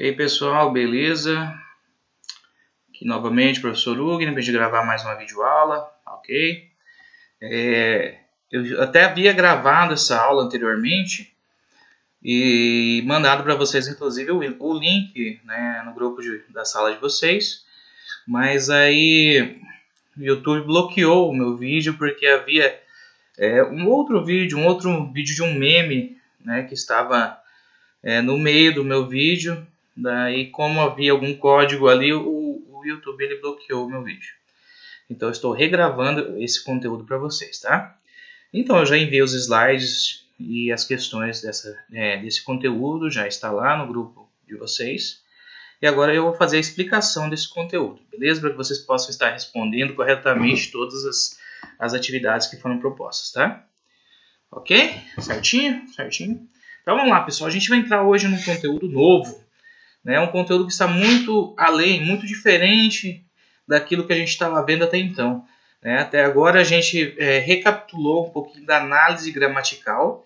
E aí pessoal, beleza? Aqui novamente, professor Hugo, em vez de gravar mais uma videoaula, ok? Eu até havia gravado essa aula anteriormente e mandado para vocês, inclusive, o link, né, no grupo da sala de vocês, mas aí o YouTube bloqueou o meu vídeo porque havia um outro vídeo de um meme, né, que estava no meio do meu vídeo. Daí, como havia algum código ali, o YouTube ele bloqueou o meu vídeo. Então, eu estou regravando esse conteúdo para vocês, tá? Então, eu já enviei os slides e as questões desse conteúdo, já está lá no grupo de vocês. E agora eu vou fazer a explicação desse conteúdo, beleza? Para que vocês possam estar respondendo corretamente todas as atividades que foram propostas, tá? Ok? Certinho? Certinho. Então, vamos lá, pessoal. A gente vai entrar hoje num conteúdo novo. É um conteúdo que está muito além, muito diferente daquilo que a gente estava vendo até então. Até agora a gente recapitulou um pouquinho da análise gramatical,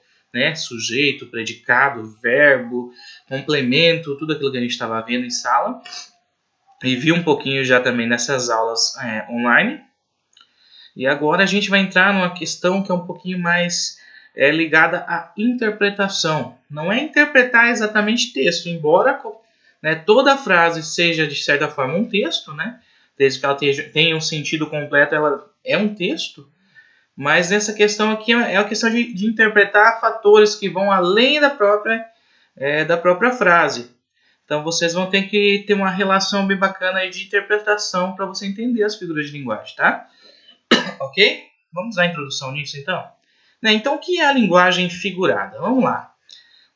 sujeito, predicado, verbo, complemento, tudo aquilo que a gente estava vendo em sala. E viu um pouquinho já também nessas aulas online. E agora a gente vai entrar numa questão que é um pouquinho mais ligada à interpretação. Não é interpretar exatamente texto, embora toda a frase seja, de certa forma, um texto, desde que ela tenha um sentido completo, ela é um texto, mas essa questão aqui é a questão de interpretar fatores que vão além da própria frase. Então, vocês vão ter que ter uma relação bem bacana aí de interpretação para você entender as figuras de linguagem, tá? Ok? Vamos à introdução nisso, então? Então, o que é a linguagem figurada? Vamos lá.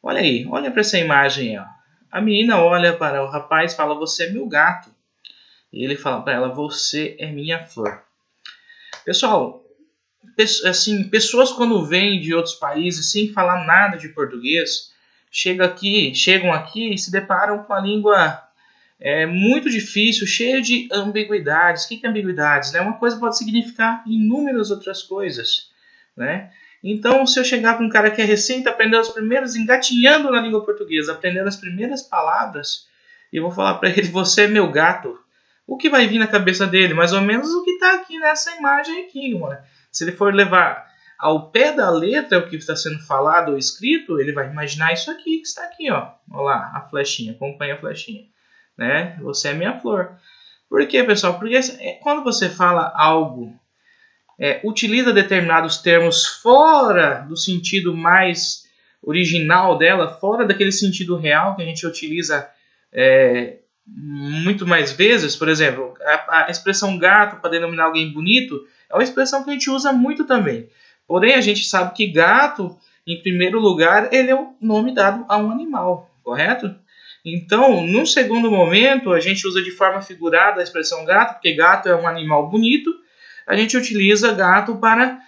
Olha aí, olha para essa imagem aí, ó. A menina olha para o rapaz e fala: "Você é meu gato." E ele fala para ela: "Você é minha flor." Pessoal, assim, pessoas quando vêm de outros países sem falar nada de português, chegam aqui e se deparam com a língua muito difícil, cheia de ambiguidades. O que é ambiguidades? Uma coisa pode significar inúmeras outras coisas, Então, se eu chegar com um cara que é recente, aprendendo os primeiros, engatinhando na língua portuguesa, aprendendo as primeiras palavras, e eu vou falar para ele: "Você é meu gato", o que vai vir na cabeça dele? Mais ou menos o que está aqui nessa imagem aqui, mano. Se ele for levar ao pé da letra o que está sendo falado ou escrito, ele vai imaginar isso aqui que está aqui, ó. Olha lá, a flechinha, acompanha a flechinha, Você é minha flor. Por quê, pessoal? Porque quando você fala algo, utiliza determinados termos fora do sentido mais original dela, fora daquele sentido real que a gente utiliza muito mais vezes. Por exemplo, a expressão gato para denominar alguém bonito é uma expressão que a gente usa muito também. Porém, a gente sabe que gato, em primeiro lugar, ele é o nome dado a um animal, correto? Então, num segundo momento, a gente usa de forma figurada a expressão gato, porque gato é um animal bonito. A gente utiliza gato para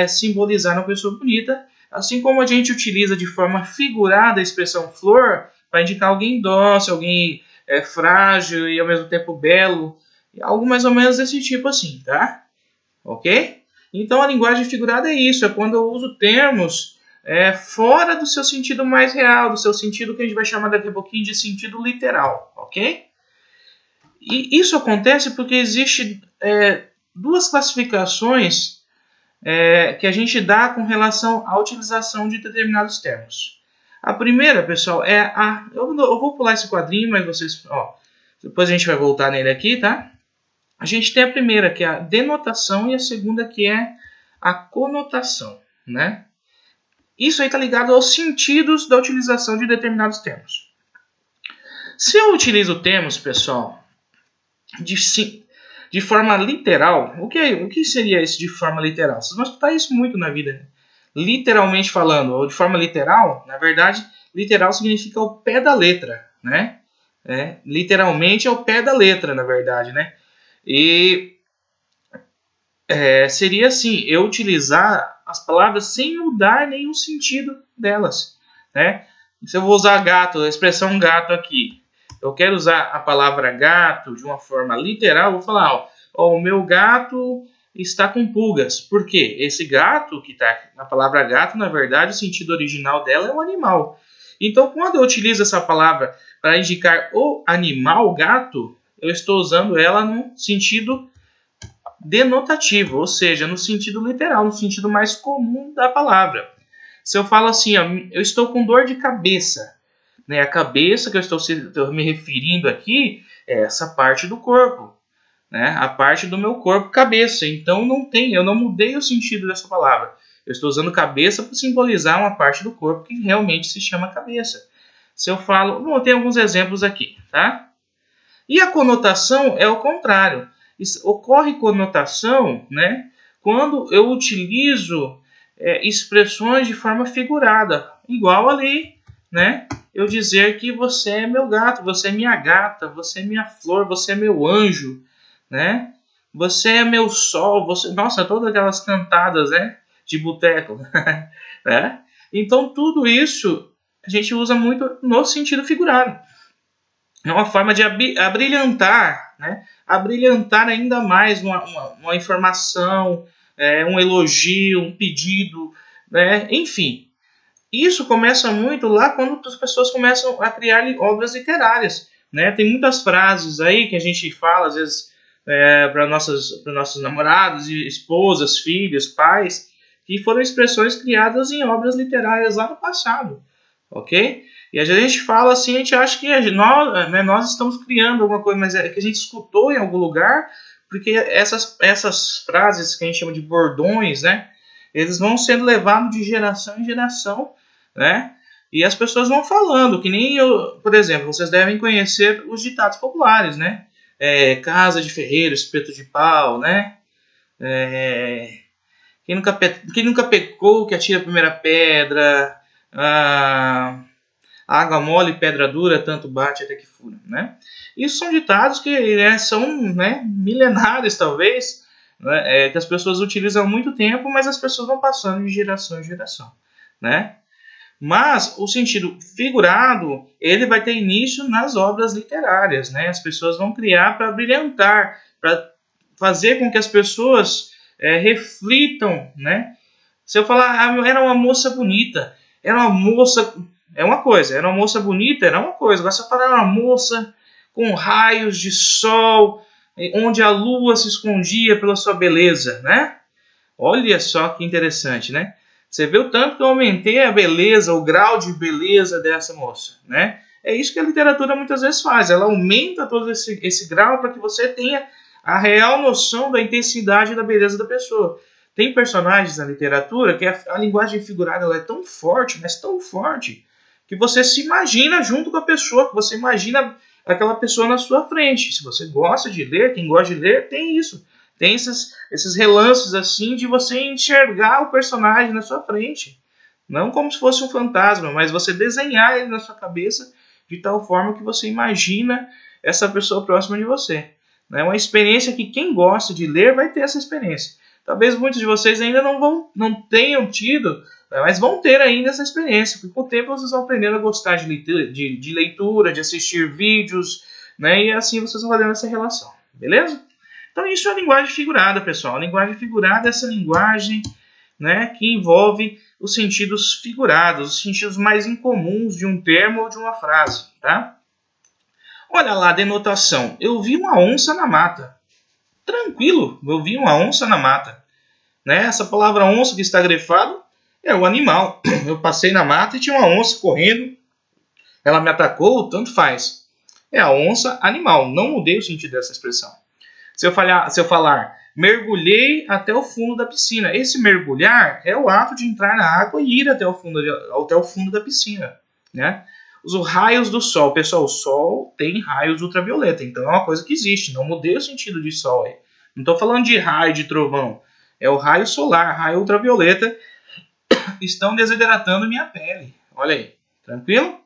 simbolizar uma pessoa bonita, assim como a gente utiliza de forma figurada a expressão flor para indicar alguém dócil, alguém frágil e ao mesmo tempo belo, algo mais ou menos desse tipo assim, tá? Ok? Então a linguagem figurada é isso, é quando eu uso termos fora do seu sentido mais real, do seu sentido que a gente vai chamar daqui a pouquinho de sentido literal, ok? E isso acontece porque existe duas classificações que a gente dá com relação à utilização de determinados termos. A primeira, pessoal, eu vou pular esse quadrinho, mas vocês, depois a gente vai voltar nele aqui, tá? A gente tem a primeira, que é a denotação, e a segunda, que é a conotação, Isso aí está ligado aos sentidos da utilização de determinados termos. Se eu utilizo termos, pessoal, de forma literal, o que seria isso de forma literal? Vocês vão escutar isso muito na vida. Literalmente falando, ou de forma literal, na verdade, literal significa o pé da letra, literalmente é o pé da letra, na verdade, E seria assim, eu utilizar as palavras sem mudar nenhum sentido delas, Se eu vou usar gato, a expressão gato aqui, eu quero usar a palavra gato de uma forma literal, eu vou falar, o meu gato está com pulgas. Por quê? Esse gato, que está na palavra gato, na verdade, o sentido original dela é um animal. Então, quando eu utilizo essa palavra para indicar o animal gato, eu estou usando ela no sentido denotativo, ou seja, no sentido literal, no sentido mais comum da palavra. Se eu falo assim, ó, eu estou com dor de cabeça, né? A cabeça que eu estou me referindo aqui é essa parte do corpo, né? A parte do meu corpo, cabeça. Então eu não mudei o sentido dessa palavra. Eu estou usando cabeça para simbolizar uma parte do corpo que realmente se chama cabeça. Se eu falo, bom, tem alguns exemplos aqui, tá? E a conotação é o contrário. Ocorre conotação, né, quando eu utilizo expressões de forma figurada, igual ali, né, eu dizer que você é meu gato, você é minha gata, você é minha flor, você é meu anjo, né, você é meu sol, você, nossa, todas aquelas cantadas, né, de boteco, né? Então tudo isso a gente usa muito no sentido figurado. É uma forma de abrilhantar, né? Abrilhantar ainda mais uma informação, um elogio, um pedido, né? Enfim, isso começa muito lá quando as pessoas começam a criar obras literárias, né? Tem muitas frases aí que a gente fala, às vezes, para nossos namorados, esposas, filhos, pais, que foram expressões criadas em obras literárias lá no passado, ok? E a gente fala assim, a gente acha que nós estamos criando alguma coisa, mas é que a gente escutou em algum lugar, porque essas frases que a gente chama de bordões, né, eles vão sendo levados de geração em geração, né, e as pessoas vão falando, que nem eu, por exemplo, vocês devem conhecer os ditados populares, né, casa de ferreiro, espeto de pau, né, quem nunca pecou que atira a primeira pedra, água mole, pedra dura, tanto bate até que fura, né? Isso são ditados que são, né, milenares, talvez, né, que as pessoas utilizam há muito tempo, mas as pessoas vão passando de geração em geração, né? Mas o sentido figurado, ele vai ter início nas obras literárias, né? As pessoas vão criar para brilhantar, para fazer com que as pessoas reflitam, né? Se eu falar, era uma moça bonita, era uma moça... É uma coisa, era uma moça bonita, era uma coisa. Agora se eu falar uma moça com raios de sol, onde a lua se escondia pela sua beleza, né? Olha só que interessante, né? Você vê o tanto que eu aumentei a beleza, o grau de beleza dessa moça, né? É isso que a literatura muitas vezes faz. Ela aumenta todo esse grau para que você tenha a real noção da intensidade e da beleza da pessoa. Tem personagens na literatura que a linguagem figurada ela é tão forte, mas tão forte, que você se imagina junto com a pessoa, que você imagina aquela pessoa na sua frente. Se você gosta de ler, quem gosta de ler, tem isso. Tem esses relances assim de você enxergar o personagem na sua frente. Não como se fosse um fantasma, mas você desenhar ele na sua cabeça de tal forma que você imagina essa pessoa próxima de você. É uma experiência que quem gosta de ler vai ter essa experiência. Talvez muitos de vocês ainda não tenham tido, mas vão ter ainda essa experiência, porque com o tempo vocês vão aprendendo a gostar de leitura, de assistir vídeos, né? E assim vocês vão fazendo essa relação, beleza? Então isso é a linguagem figurada, pessoal. A linguagem figurada é essa linguagem, né, que envolve os sentidos figurados, os sentidos mais incomuns de um termo ou de uma frase, tá? Olha lá a denotação. Eu vi uma onça na mata. Tranquilo, eu vi uma onça na mata. Né? Essa palavra onça que está grifado é o animal. Eu passei na mata e tinha uma onça correndo. Ela me atacou, tanto faz. É a onça animal. Não mudei o sentido dessa expressão. Se eu falar mergulhei até o fundo da piscina. Esse mergulhar é o ato de entrar na água e ir até o fundo da piscina. Né? Os raios do sol. Pessoal, o sol tem raios ultravioleta. Então é uma coisa que existe. Não mudei o sentido de sol aí. Não estou falando de raio de trovão. É o raio solar, raio ultravioleta. Estão desidratando minha pele. Olha aí. Tranquilo?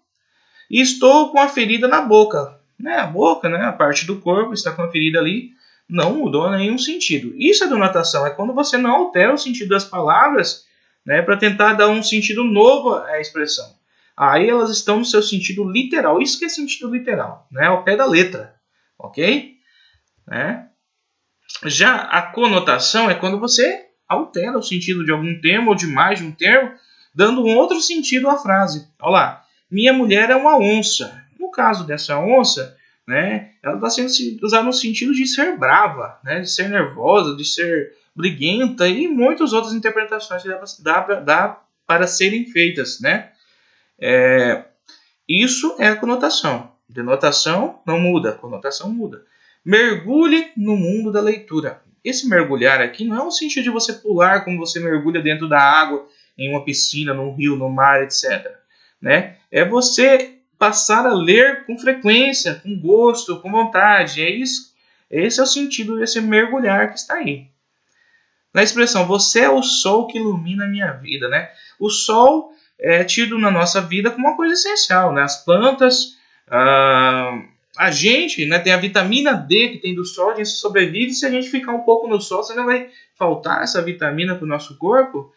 E estou com a ferida na boca. Né? A boca, né? A parte do corpo está com a ferida ali. Não mudou nenhum sentido. Isso é denotação. É quando você não altera o sentido das palavras, né? Para tentar dar um sentido novo à expressão. Aí elas estão no seu sentido literal. Isso que é sentido literal, né? Ao pé da letra, ok? Né? Já a conotação é quando você altera o sentido de algum termo ou de mais de um termo, dando um outro sentido à frase. Olha lá. minha mulher é uma onça. No caso dessa onça, né, ela está sendo usada no sentido de ser brava, né, de ser nervosa, de ser briguenta e muitas outras interpretações que dá para serem feitas, né? Isso é a conotação. Denotação não muda, a conotação muda. Mergulhe no mundo da leitura. Esse mergulhar aqui não é um sentido de você pular como você mergulha dentro da água, em uma piscina, num rio, no mar, etc. Né? É você passar a ler com frequência, com gosto, com vontade. Esse é o sentido desse mergulhar que está aí. Na expressão, você é o sol que ilumina a minha vida. Né? O sol é tido na nossa vida como uma coisa essencial. Né? As plantas, a gente, né, tem a vitamina D que tem do sol, a gente sobrevive. Se a gente ficar um pouco no sol, não vai faltar essa vitamina para o nosso corpo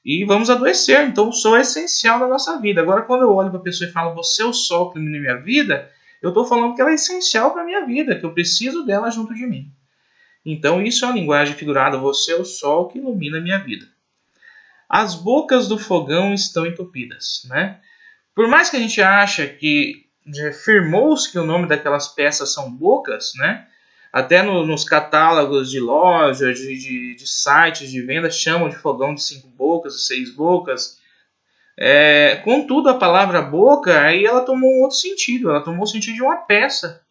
e vamos adoecer. Então o sol é essencial na nossa vida. Agora, quando eu olho para a pessoa e falo, você é o sol que ilumina minha vida, eu estou falando que ela é essencial para a minha vida, que eu preciso dela junto de mim. Então isso é uma linguagem figurada, você é o sol que ilumina a minha vida. As bocas do fogão estão entupidas. Né? Por mais que a gente ache que afirmou-se que o nome daquelas peças são bocas, né? Até nos catálogos de lojas, de sites de venda, chamam de fogão de 5 bocas, 6 bocas. Contudo, a palavra boca, aí ela tomou um outro sentido. Ela tomou o sentido de uma peça.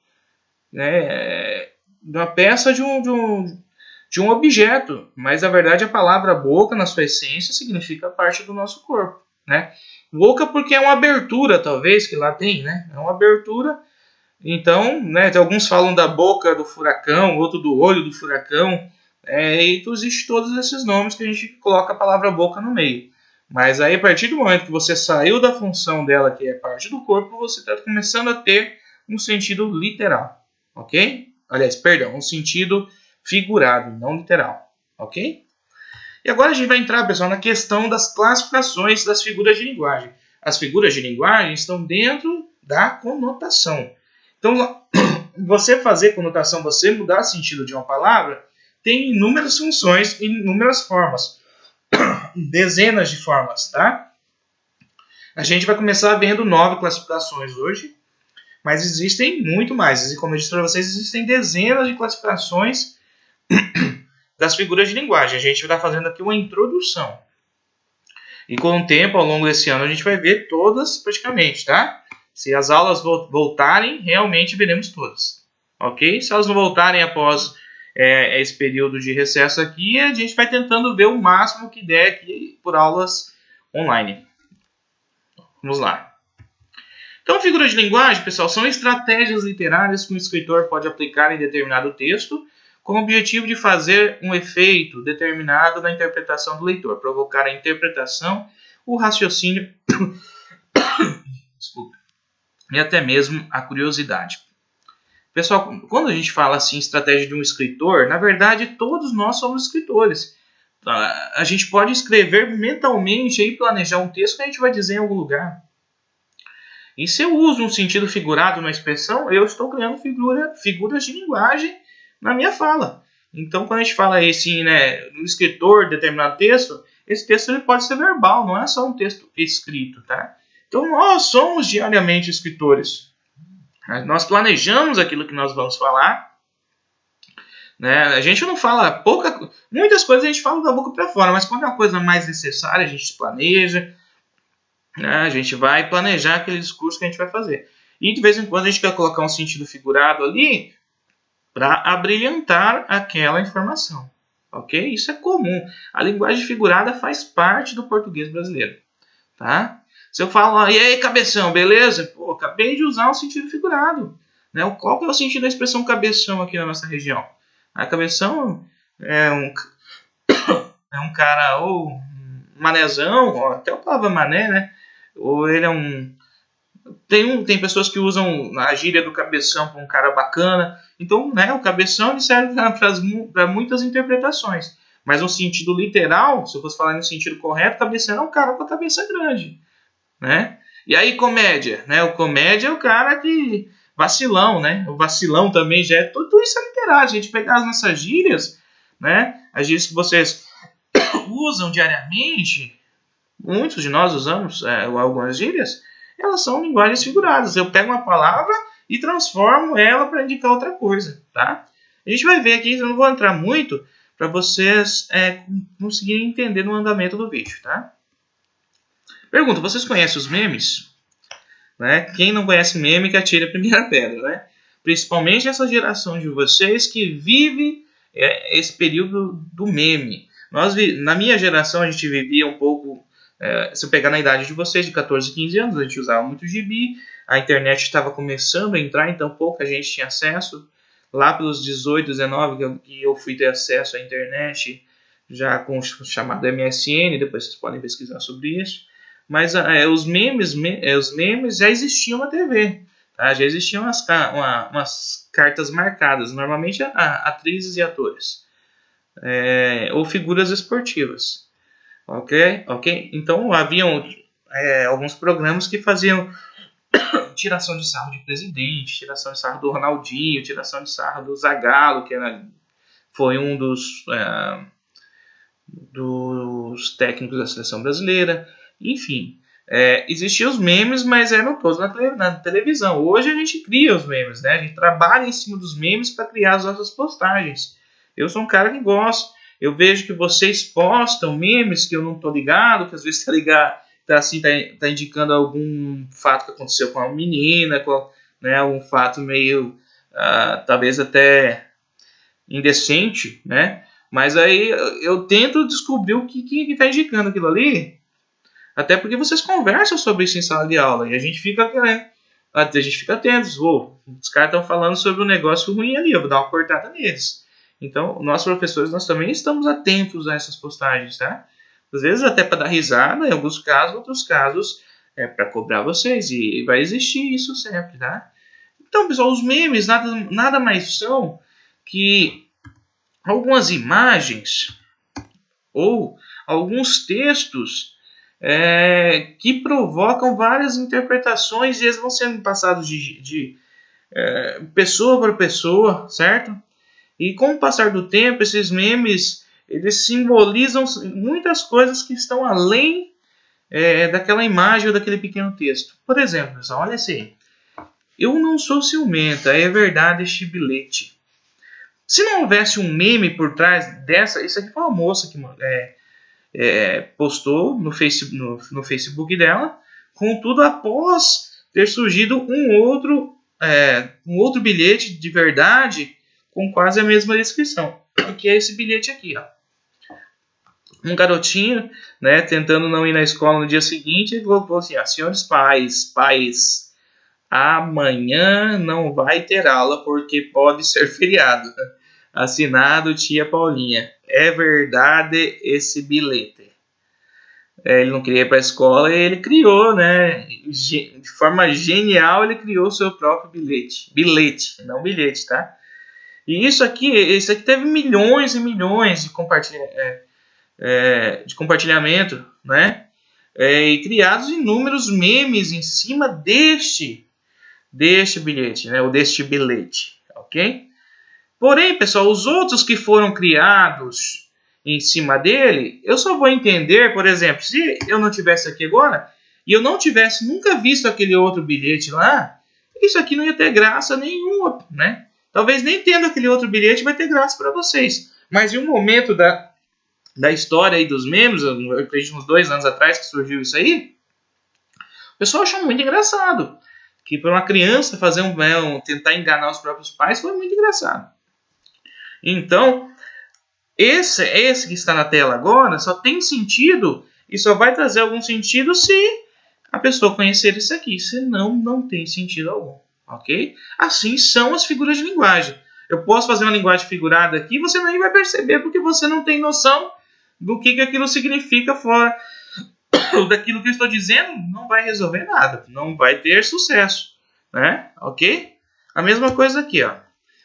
Né? De uma peça de um objeto. Mas, na verdade, a palavra boca, na sua essência, significa parte do nosso corpo. Né? Boca porque é uma abertura, talvez, que lá tem. Né? É uma abertura. Então, né, alguns falam da boca do furacão, outro do olho do furacão, e existe todos esses nomes que a gente coloca a palavra boca no meio. Mas aí, a partir do momento que você saiu da função dela, que é parte do corpo, você está começando a ter um sentido literal, ok? Aliás, perdão, um sentido figurado, não literal, ok? E agora a gente vai entrar, pessoal, na questão das classificações das figuras de linguagem. As figuras de linguagem estão dentro da conotação. Então, você fazer conotação, você mudar o sentido de uma palavra, tem inúmeras funções, inúmeras formas. Dezenas de formas, tá? A gente vai começar vendo 9 classificações hoje, mas existem muito mais. E como eu disse para vocês, existem dezenas de classificações das figuras de linguagem. A gente vai estar fazendo aqui uma introdução. E com o tempo, ao longo desse ano, a gente vai ver todas praticamente, tá? Se as aulas voltarem, realmente veremos todas. Ok? Se elas não voltarem após esse período de recesso aqui, a gente vai tentando ver o máximo que der aqui por aulas online. Vamos lá. Então, figuras de linguagem, pessoal, são estratégias literárias que um escritor pode aplicar em determinado texto com o objetivo de fazer um efeito determinado na interpretação do leitor, provocar a interpretação, o raciocínio e até mesmo a curiosidade. Pessoal, quando a gente fala assim, estratégia de um escritor, na verdade todos nós somos escritores. A gente pode escrever mentalmente e planejar um texto que a gente vai dizer em algum lugar. E se eu uso um sentido figurado na expressão, eu estou criando figuras de linguagem na minha fala. Então, quando a gente fala assim, né, um escritor de determinado texto, esse texto ele pode ser verbal, não é só um texto escrito, tá? Então, nós somos diariamente escritores. Nós planejamos aquilo que nós vamos falar. Né? A gente não fala muitas coisas a gente fala da boca para fora, mas quando é uma coisa mais necessária, a gente se planeja. Né? A gente vai planejar aquele discurso que a gente vai fazer. E de vez em quando a gente quer colocar um sentido figurado ali para abrilhantar aquela informação. Ok? Isso é comum. A linguagem figurada faz parte do português brasileiro. Tá? Se eu falo, e aí, cabeção, beleza? Pô, acabei de usar um sentido figurado. Né? Qual que é o sentido da expressão cabeção aqui na nossa região? A cabeção é um cara, ou um manezão, ou até a palavra mané, né? Ou ele é um... Tem pessoas que usam a gíria do cabeção para um cara bacana. Então, né, o cabeção ele serve para muitas interpretações. Mas no sentido literal, se eu fosse falar no sentido correto, cabeção é um cara com a cabeça grande. Né? E aí, comédia. Né? O comédia é o cara que... Vacilão, né? O vacilão também já é... Tudo isso é literário. A gente pegar as nossas gírias, né? As gírias que vocês usam diariamente... muitos de nós usamos algumas gírias, elas são linguagens figuradas. Eu pego uma palavra e transformo ela para indicar outra coisa, tá? A gente vai ver aqui, eu não vou entrar muito, para vocês conseguirem entender no andamento do vídeo, tá? Pergunta, vocês conhecem os memes? Né? Quem não conhece meme que atire a primeira pedra, né? Principalmente essa geração de vocês que vive esse período do meme. Na minha geração a gente vivia um pouco, se eu pegar na idade de vocês, de 14, 15 anos, a gente usava muito gibi, a internet estava começando a entrar, então pouca gente tinha acesso. Lá pelos 18, 19 que eu fui ter acesso à internet, já com o chamado MSN, depois vocês podem pesquisar sobre isso. Mas os memes já existiam na TV. Tá? Já existiam umas cartas marcadas, normalmente atrizes e atores. Ou figuras esportivas. Ok? Então haviam alguns programas que faziam tiração de sarro de presidente, tiração de sarro do Ronaldinho, tiração de sarro do Zagallo, que foi um dos técnicos da seleção brasileira. Enfim, existiam os memes, mas eram todos na televisão. Hoje a gente cria os memes, né? A gente trabalha em cima dos memes para criar as nossas postagens. Eu sou um cara que gosto. Eu vejo que vocês postam memes que eu não tô ligado, que às vezes tá indicando algum fato que aconteceu com uma menina, um fato meio, talvez até indecente, né? Mas aí eu tento descobrir o que está indicando aquilo ali, até porque vocês conversam sobre isso em sala de aula e a gente fica atento. Os caras estão falando sobre um negócio ruim ali, eu vou dar uma cortada neles. Então, nós professores, nós também estamos atentos a essas postagens, tá? Às vezes até para dar risada, em alguns casos, outros casos para cobrar vocês, e vai existir isso sempre, tá? Então, pessoal, os memes nada mais são que algumas imagens ou alguns textos que provocam várias interpretações e eles vão sendo passados de pessoa para pessoa, certo? E com o passar do tempo, esses memes eles simbolizam muitas coisas que estão além daquela imagem ou daquele pequeno texto. Por exemplo, pessoal, olha assim. Eu não sou ciumenta, é verdade este bilhete. Se não houvesse um meme por trás dessa... Isso aqui foi uma moça que postou no Facebook dela. Contudo, após ter surgido um outro bilhete de verdade com quase a mesma descrição. Que é esse bilhete aqui, ó. Um garotinho, né, tentando não ir na escola no dia seguinte, ele colocou assim, senhores pais, amanhã não vai ter aula porque pode ser feriado. Assinado tia Paulinha. É verdade esse bilhete. Ele não queria ir para a escola e ele criou, né? De forma genial, ele criou o seu próprio bilhete. Bilhete, não bilhete, tá? E isso aqui teve milhões e milhões de compartilhamento, né? E criados inúmeros memes em cima deste bilhete, né? Ou deste bilhete, ok? Porém, pessoal, os outros que foram criados em cima dele, eu só vou entender, por exemplo, se eu não tivesse aqui agora e eu não tivesse nunca visto aquele outro bilhete lá, isso aqui não ia ter graça nenhuma, né? Talvez nem tendo aquele outro bilhete vai ter graça para vocês. Mas em um momento da história aí dos memes, eu acredito uns 2 anos atrás que surgiu isso aí, o pessoal achou muito engraçado. Que para uma criança fazer tentar enganar os próprios pais foi muito engraçado. Então, esse que está na tela agora só tem sentido e só vai trazer algum sentido se a pessoa conhecer isso aqui. Senão, não tem sentido algum. Ok? Assim são as figuras de linguagem. Eu posso fazer uma linguagem figurada aqui e você nem vai perceber porque você não tem noção do que aquilo significa fora daquilo que eu estou dizendo. Não vai resolver nada. Não vai ter sucesso. Né? Ok? A mesma coisa aqui, ó.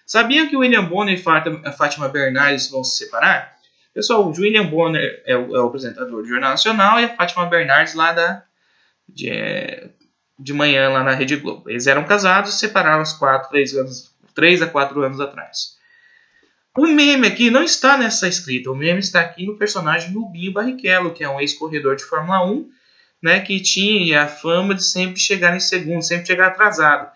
Sabiam que o William Bonner e a Fátima Bernardes vão se separar? Pessoal, o William Bonner é o apresentador do Jornal Nacional e a Fátima Bernardes lá de manhã lá na Rede Globo. Eles eram casados e se separaram 3 a 4 anos atrás. O meme aqui não está nessa escrita, o meme está aqui no personagem Rubinho Barrichello, que é um ex-corredor de Fórmula 1, né, que tinha a fama de sempre chegar em segundo, sempre chegar atrasado.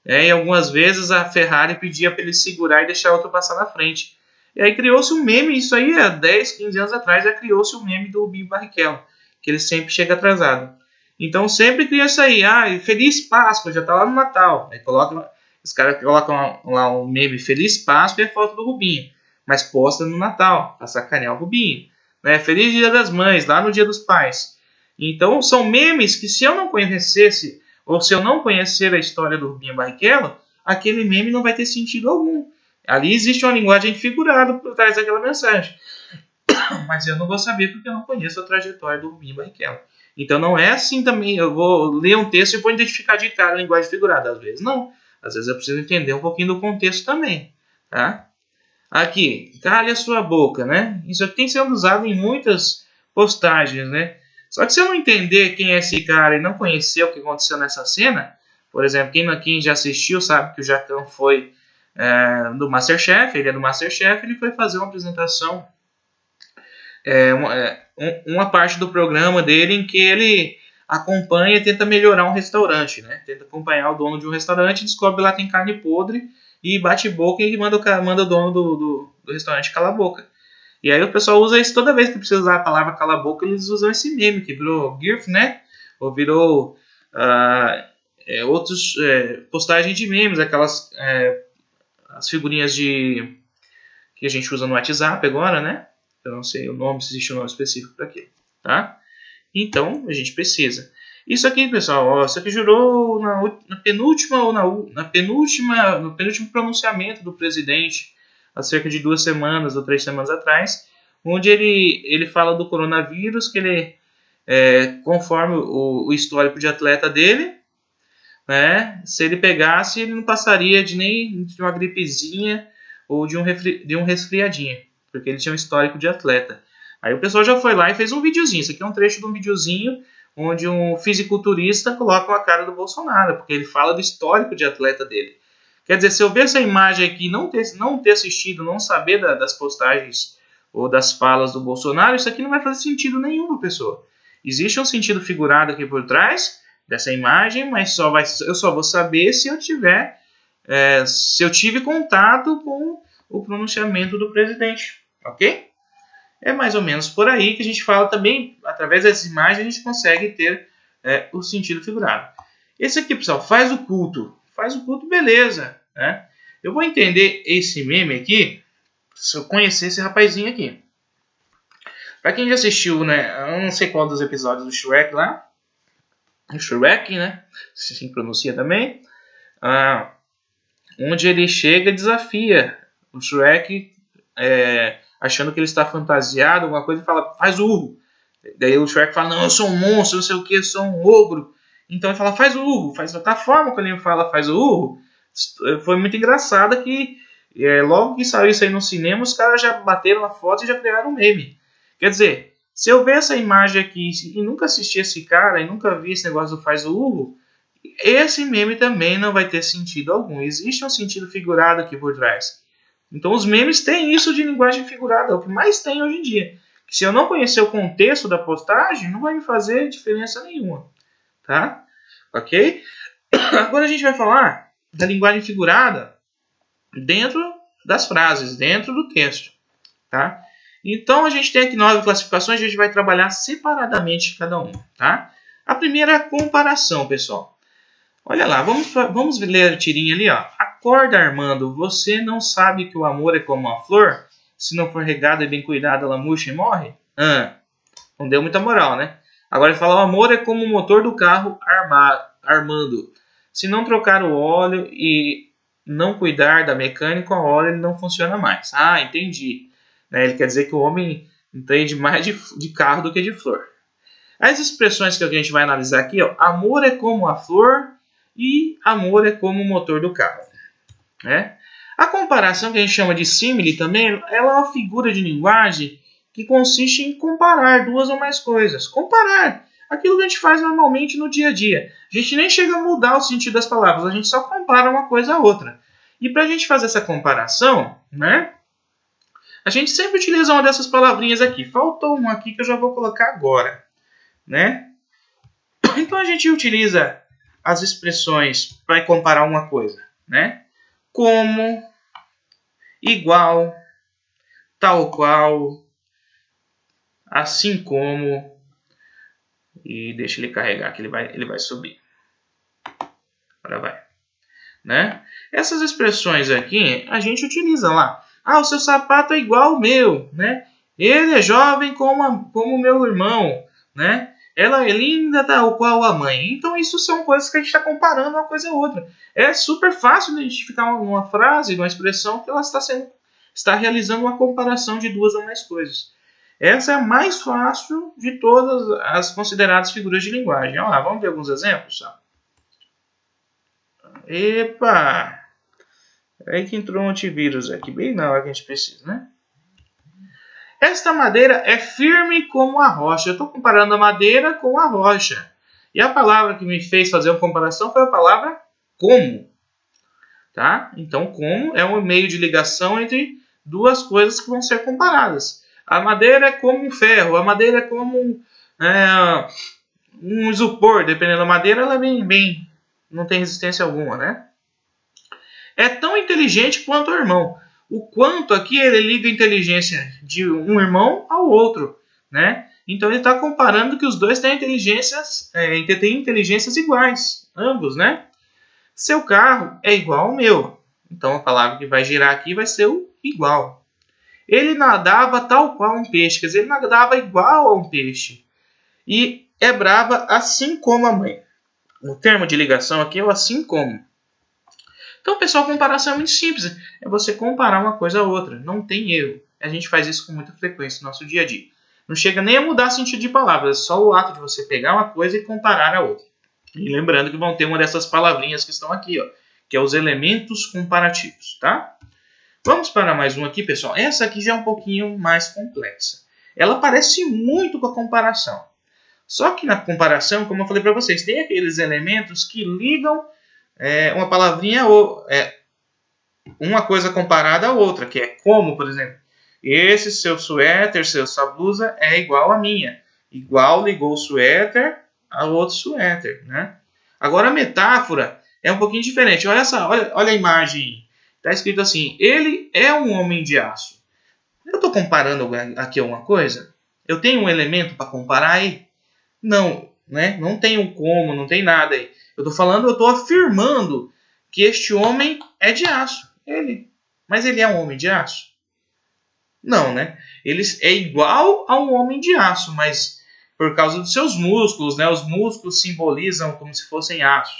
E algumas vezes a Ferrari pedia para ele segurar e deixar outro passar na frente. E aí criou-se um meme, isso aí há 10, 15 anos atrás, já criou-se um meme do Rubinho Barrichello, que ele sempre chega atrasado. Então sempre cria isso aí, Feliz Páscoa, já está lá no Natal. Aí os caras colocam lá um meme Feliz Páscoa e a foto do Rubinho, mas posta no Natal, para sacanear o Rubinho. Né? Feliz Dia das Mães, lá no Dia dos Pais. Então são memes que se eu não conhecesse, ou se eu não conhecer a história do Rubinho Barrichello, aquele meme não vai ter sentido algum. Ali existe uma linguagem figurada por trás daquela mensagem. Mas eu não vou saber porque eu não conheço a trajetória do Rubinho Barrichello. Então não é assim também, eu vou ler um texto e vou identificar de cara a linguagem figurada. Às vezes não. Às vezes eu preciso entender um pouquinho do contexto também. Tá? Aqui, cale a sua boca, né? Isso aqui tem sido usado em muitas postagens, né? Só que se eu não entender quem é esse cara e não conhecer o que aconteceu nessa cena, por exemplo, quem já assistiu sabe que o Jacão foi do Masterchef, ele é do Masterchef, ele foi fazer uma apresentação, uma parte do programa dele em que ele acompanha e tenta melhorar um restaurante, né? Tenta acompanhar o dono de um restaurante, descobre lá que tem carne podre e bate boca e manda o dono do restaurante calar a boca. E aí o pessoal usa isso toda vez que precisa usar a palavra cala a boca, eles usam esse meme, que virou GIF, né? Ou virou outros postagens de memes, aquelas as figurinhas que a gente usa no WhatsApp agora, né? Eu não sei o nome, se existe um nome específico para aquilo, tá? Então, a gente precisa. Isso aqui, pessoal, isso aqui jurou no penúltimo pronunciamento do presidente, há cerca de 2 semanas ou 3 semanas atrás, onde ele fala do coronavírus, que ele, conforme o histórico de atleta dele, né, se ele pegasse, ele não passaria nem de uma gripezinha ou de um resfriadinho, porque ele tinha um histórico de atleta. Aí o pessoal já foi lá e fez um videozinho. Isso aqui é um trecho de um videozinho onde um fisiculturista coloca a cara do Bolsonaro, porque ele fala do histórico de atleta dele. Quer dizer, se eu ver essa imagem aqui e não ter assistido, não saber das postagens ou das falas do Bolsonaro, isso aqui não vai fazer sentido nenhum para a pessoa. Existe um sentido figurado aqui por trás dessa imagem, mas eu só vou saber se eu tive contato com o pronunciamento do presidente, ok? É mais ou menos por aí que a gente fala também, através dessa imagem a gente consegue ter o sentido figurado. Esse aqui, pessoal, faz o culto, beleza, né? Eu vou entender esse meme aqui se eu conhecer esse rapazinho aqui. Para quem já assistiu, né, eu não sei qual dos episódios do Shrek lá, o Shrek, né, se assim pronuncia também, onde ele chega e desafia o Shrek, achando que ele está fantasiado, alguma coisa, e fala, faz o urro. Daí o Shrek fala, não, eu sou um monstro, não sei o que, eu sou um ogro. Então ele fala, faz o urro. Da forma que ele fala, faz o urro, foi muito engraçada que logo que saiu isso aí no cinema, os caras já bateram a foto e já criaram um meme. Quer dizer, se eu ver essa imagem aqui e nunca assisti esse cara, e nunca vi esse negócio do faz o urro, esse meme também não vai ter sentido algum. Existe um sentido figurado aqui por trás. Então os memes têm isso de linguagem figurada, é o que mais tem hoje em dia. Se eu não conhecer o contexto da postagem, não vai me fazer diferença nenhuma. Tá? Ok? Agora a gente vai falar da linguagem figurada dentro das frases, dentro do texto. Tá? Então a gente tem aqui 9 classificações, a gente vai trabalhar separadamente cada uma. Tá? A primeira é a comparação, pessoal. Olha lá, vamos ler a tirinha ali, ó. Acorda, Armando, você não sabe que o amor é como uma flor? Se não for regada e bem cuidada, ela murcha e morre? Não deu muita moral, né? Agora ele fala, o amor é como o motor do carro Armando. Se não trocar o óleo e não cuidar da mecânica, o óleo ele não funciona mais. Entendi. Ele quer dizer que o homem entende mais de carro do que de flor. As expressões que a gente vai analisar aqui, ó, amor é como a flor e amor é como o motor do carro. Né? A comparação, que a gente chama de símile também, ela é uma figura de linguagem que consiste em comparar 2 ou mais coisas. Comparar aquilo que a gente faz normalmente no dia a dia. A gente nem chega a mudar o sentido das palavras, a gente só compara uma coisa a outra. E para a gente fazer essa comparação, né, A gente sempre utiliza uma dessas palavrinhas aqui. Faltou uma aqui que eu já vou colocar agora, né? Então a gente utiliza as expressões para comparar uma coisa, né? Como, igual, tal qual, assim como, e deixa ele carregar que ele vai subir. Agora vai, né? Essas expressões aqui a gente utiliza lá. Ah, o seu sapato é igual ao meu, né? Ele é jovem como o meu irmão, né? Ela é linda tal qual a mãe. Então isso são coisas que a gente está comparando uma coisa a outra. É super fácil identificar uma frase, uma expressão que ela está realizando uma comparação de duas ou mais coisas. Essa é a mais fácil de todas as consideradas figuras de linguagem. Olha lá, vamos ver alguns exemplos. Epa! É que entrou um antivírus aqui, bem na hora que a gente precisa, né? Esta madeira é firme como a rocha. Eu estou comparando a madeira com a rocha. E a palavra que me fez fazer uma comparação foi a palavra como. Tá? Então, como é um meio de ligação entre duas coisas que vão ser comparadas. A madeira é como um ferro, a madeira é como um isopor. Dependendo da madeira, ela é bem, não tem resistência alguma, né? É tão inteligente quanto o irmão. O quanto aqui ele liga a inteligência de um irmão ao outro, né? Então ele está comparando que os dois têm inteligências iguais, ambos, né? Seu carro é igual ao meu. Então a palavra que vai girar aqui vai ser o igual. Ele nadava tal qual um peixe, quer dizer, ele nadava igual a um peixe. E é brava assim como a mãe. O termo de ligação aqui é o assim como. Então, pessoal, a comparação é muito simples. É você comparar uma coisa a outra. Não tem erro. A gente faz isso com muita frequência no nosso dia a dia. Não chega nem a mudar sentido de palavras. É só o ato de você pegar uma coisa e comparar a outra. E lembrando que vão ter uma dessas palavrinhas que estão aqui, ó, que é os elementos comparativos, tá? Vamos para mais um aqui, pessoal. Essa aqui já é um pouquinho mais complexa. Ela parece muito com a comparação. Só que na comparação, como eu falei para vocês, tem aqueles elementos que ligam uma palavrinha ou uma coisa comparada a outra, que é como, por exemplo, esse seu suéter, sua blusa é igual à minha. Igual ligou o suéter a outro suéter, né? Agora a metáfora é um pouquinho diferente. Olha a imagem. Está escrito assim: ele é um homem de aço. Eu estou comparando aqui alguma coisa? Eu tenho um elemento para comparar aí? Não, né? Não tem um como, não tem nada aí. Eu estou afirmando que este homem é de aço. Mas ele é um homem de aço? Não, né? Ele é igual a um homem de aço, mas por causa dos seus músculos, né? Os músculos simbolizam como se fossem aço.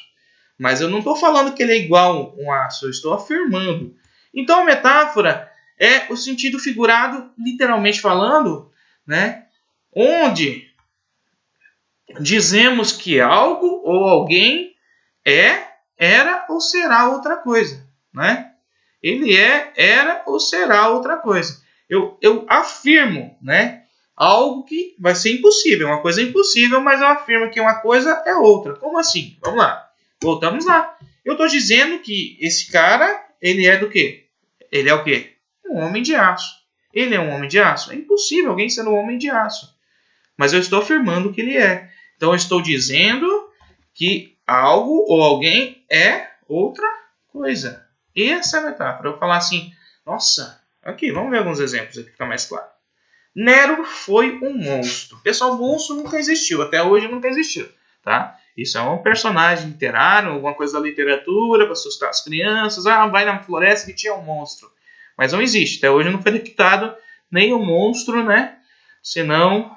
Mas eu não estou falando que ele é igual a um aço, eu estou afirmando. Então a metáfora é o sentido figurado, literalmente falando, né? Onde dizemos que algo ou alguém era ou será outra coisa, né? Ele era ou será outra coisa. Eu afirmo, né? Algo que vai ser impossível, uma coisa impossível, mas eu afirmo que uma coisa é outra. Como assim? Vamos lá. Voltamos lá. Eu estou dizendo que esse cara, ele é do quê? Ele é o quê? Um homem de aço. Ele é um homem de aço? É impossível alguém ser um homem de aço. Mas eu estou afirmando que ele é. Então eu estou dizendo que algo ou alguém é outra coisa. Essa é a metáfora. Eu vou falar assim, nossa, aqui, vamos ver alguns exemplos aqui que fica mais claro. Nero foi um monstro. Pessoal, monstro nunca existiu, até hoje nunca existiu, tá? Isso é um personagem literário, alguma coisa da literatura para assustar as crianças. Ah, vai na floresta que tinha um monstro. Mas não existe, até hoje não foi detectado nenhum monstro, né? Senão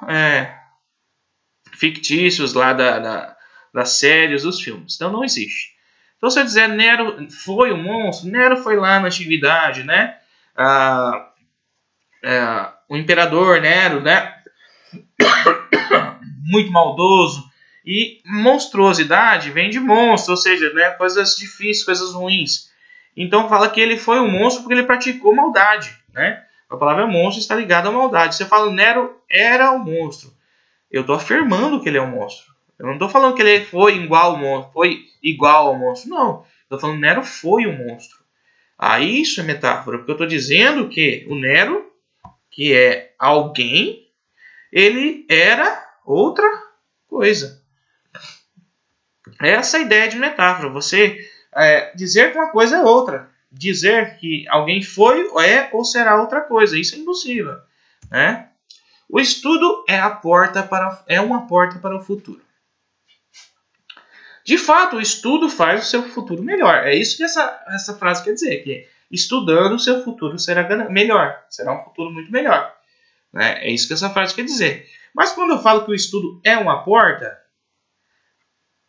fictícios lá das séries, dos filmes. Então não existe. Então, se eu dizer Nero foi um monstro, Nero foi lá na antiguidade, né? O imperador Nero, né? Muito maldoso. E monstruosidade vem de monstro, ou seja, né? Coisas difíceis, coisas ruins. Então fala que ele foi um monstro porque ele praticou maldade, né? A palavra monstro está ligada à maldade. Você fala Nero era um monstro. Eu estou afirmando que ele é um monstro. Eu não estou falando que ele foi igual ao monstro. Não. Estou falando que Nero foi um monstro. Isso é metáfora. Porque eu estou dizendo que o Nero que é alguém, ele era outra coisa. Essa é a ideia de metáfora. Você dizer que uma coisa é outra. Dizer que alguém foi, é ou será outra coisa. Isso é impossível. Né? O estudo é uma porta para o futuro. De fato, o estudo faz o seu futuro melhor. É isso que essa frase quer dizer. Que estudando, o seu futuro será melhor. Será um futuro muito melhor. Né? É isso que essa frase quer dizer. Mas quando eu falo que o estudo é uma porta,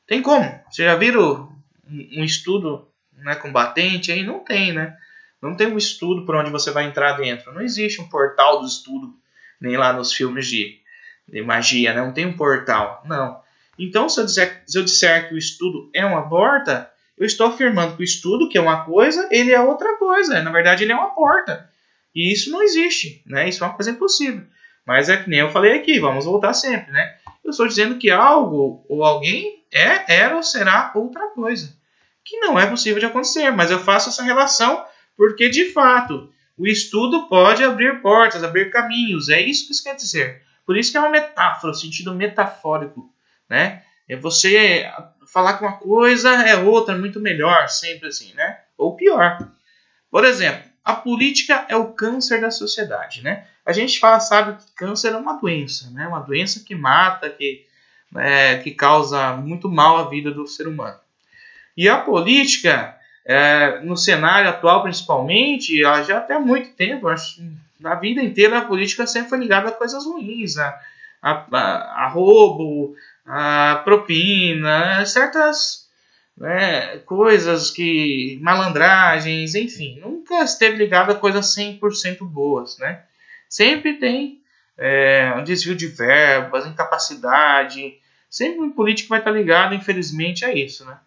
tem como? Vocês já viram um estudo, né, combatente? Aí não tem, né? Não tem um estudo por onde você vai entrar dentro. Não existe um portal do estudo, nem lá nos filmes de magia, né? Não tem um portal, não. Então, se eu disser que o estudo é uma porta, eu estou afirmando que o estudo, que é uma coisa, ele é outra coisa. Na verdade, ele é uma porta. E isso não existe, né? Isso é uma coisa impossível. Mas é que nem eu falei aqui, vamos voltar sempre, né? Eu estou dizendo que algo ou alguém era ou será outra coisa. Que não é possível de acontecer, mas eu faço essa relação porque, de fato, o estudo pode abrir portas, abrir caminhos. É isso que isso quer dizer. Por isso que é uma metáfora, o sentido metafórico. Né? É você falar que uma coisa é outra, muito melhor, sempre assim, né? Ou pior. Por exemplo, a política é o câncer da sociedade, né? A gente sabe que câncer é uma doença, né? Uma doença que mata, que causa muito mal à vida do ser humano. E a política, no cenário atual principalmente, já até há muito tempo, na vida inteira a política sempre foi ligada a coisas ruins, a roubo, a propina, certas coisas malandragens, enfim, nunca esteve ligado a coisas 100% boas, né? Sempre tem um desvio de verbas, incapacidade, sempre um político vai estar ligado, infelizmente, a isso, né?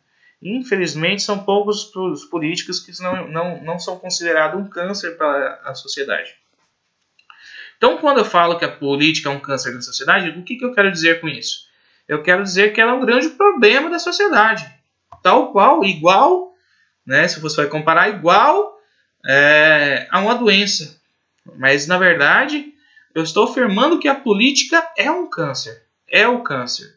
Infelizmente, são poucos os políticos que não são considerados um câncer para a sociedade. Então, quando eu falo que a política é um câncer da sociedade, o que eu quero dizer com isso? Eu quero dizer que ela é um grande problema da sociedade. Tal qual, igual, né, se você vai comparar, igual a uma doença. Mas, na verdade, eu estou afirmando que a política é um câncer. É o câncer.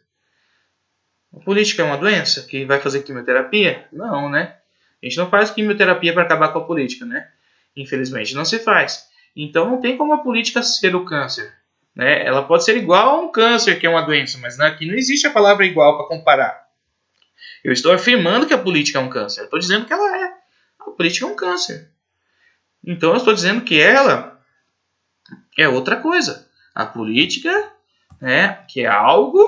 A política é uma doença que vai fazer quimioterapia? Não, né? A gente não faz quimioterapia para acabar com a política, né? Infelizmente, não se faz. Então, não tem como a política ser o câncer. Né? Ela pode ser igual a um câncer, que é uma doença, mas aqui não existe a palavra igual para comparar. Eu estou afirmando que a política é um câncer. Eu estou dizendo que ela é. A política é um câncer. Então, eu estou dizendo que ela é outra coisa. A política, que é algo,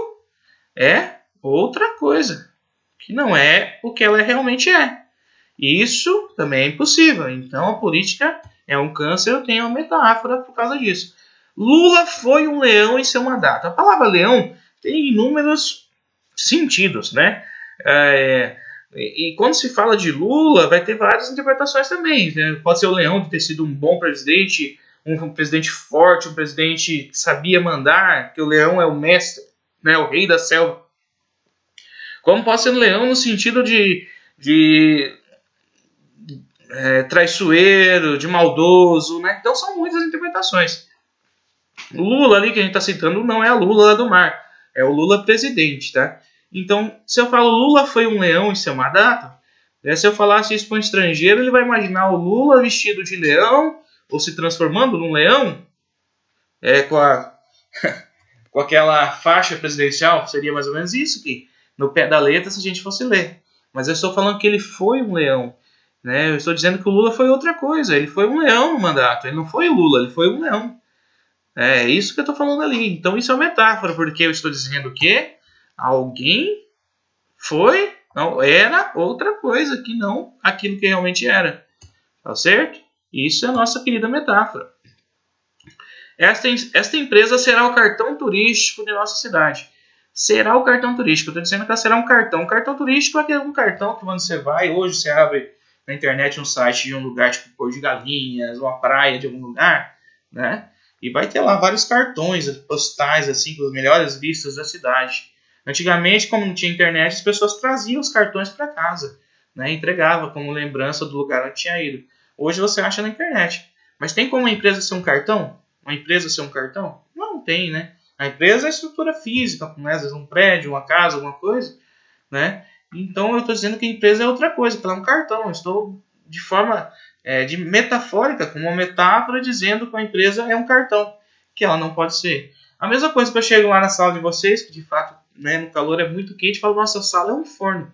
é outra coisa. Que não é o que ela realmente é. Isso também é impossível. Então, a política é um câncer. Eu tenho uma metáfora por causa disso. Lula foi um leão em seu mandato. A palavra leão tem inúmeros sentidos, né? E quando se fala de Lula, vai ter várias interpretações também. Né? Pode ser o leão de ter sido um bom presidente, um presidente forte, um presidente que sabia mandar, que o leão é o mestre, né? O rei da selva. Como pode ser um leão no sentido de traiçoeiro, de maldoso, né? Então são muitas interpretações. O Lula ali que a gente está citando não é a Lula lá do mar, é o Lula presidente, tá? Então, se eu falo Lula foi um leão em seu mandato, se eu falasse isso para um estrangeiro, ele vai imaginar o Lula vestido de leão, ou se transformando num leão, com aquela faixa presidencial, seria mais ou menos isso aqui, no pé da letra, se a gente fosse ler. Mas eu estou falando que ele foi um leão. Né? Eu estou dizendo que o Lula foi outra coisa, ele foi um leão no mandato, ele não foi o Lula, ele foi um leão. É isso que eu estou falando ali. Então isso é uma metáfora, porque eu estou dizendo que alguém era outra coisa, que não aquilo que realmente era. Tá certo? Isso é a nossa querida metáfora. Esta empresa será o cartão turístico de nossa cidade. Será o cartão turístico. Eu estou dizendo que ela será um cartão. Um cartão turístico é um cartão que quando você vai, hoje você abre na internet um site de um lugar tipo Porto de Galinhas, uma praia de algum lugar, né? E vai ter lá vários cartões postais, assim, com as melhores vistas da cidade. Antigamente, como não tinha internet, as pessoas traziam os cartões para casa, né? Entregava como lembrança do lugar onde tinha ido. Hoje você acha na internet. Mas tem como a empresa ser um cartão? Uma empresa ser um cartão? Não tem, né? A empresa é estrutura física, né? Às vezes um prédio, uma casa, alguma coisa, né? Então eu estou dizendo que a empresa é outra coisa, que ela é um cartão. Eu estou de forma de metafórica, com uma metáfora, dizendo que a empresa é um cartão, que ela não pode ser. A mesma coisa que eu chego lá na sala de vocês, que de fato, né, no calor é muito quente, e falo, nossa, a sala é um forno.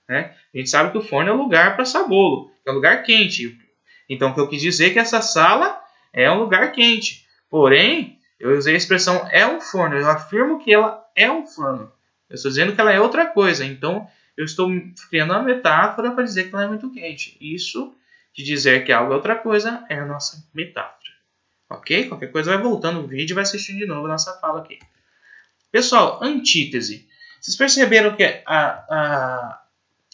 Né? A gente sabe que o forno é o lugar para assar bolo, é um lugar quente. Então o que eu quis dizer é que essa sala é um lugar quente. Porém, eu usei a expressão é um forno. Eu afirmo que ela é um forno. Eu estou dizendo que ela é outra coisa. Então, eu estou criando uma metáfora para dizer que ela é muito quente. Isso de dizer que algo é outra coisa é a nossa metáfora. Ok? Qualquer coisa vai voltando no vídeo e vai assistindo de novo a nossa fala aqui. Pessoal, antítese. Vocês perceberam que a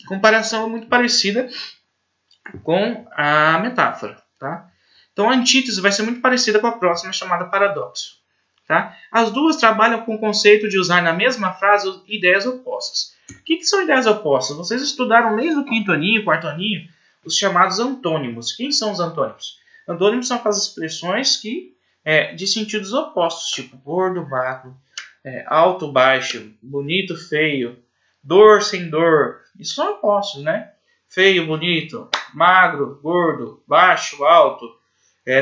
comparação é muito parecida com a metáfora, tá? Então, a antítese vai ser muito parecida com a próxima, chamada paradoxo. Tá? As duas trabalham com o conceito de usar na mesma frase ideias opostas. O que são ideias opostas? Vocês estudaram desde o quinto aninho, quarto aninho, os chamados antônimos. Quem são os antônimos? Antônimos são aquelas expressões de sentidos opostos, tipo gordo, magro, alto, baixo, bonito, feio, dor, sem dor. Isso são opostos, né? Feio, bonito, magro, gordo, baixo, alto,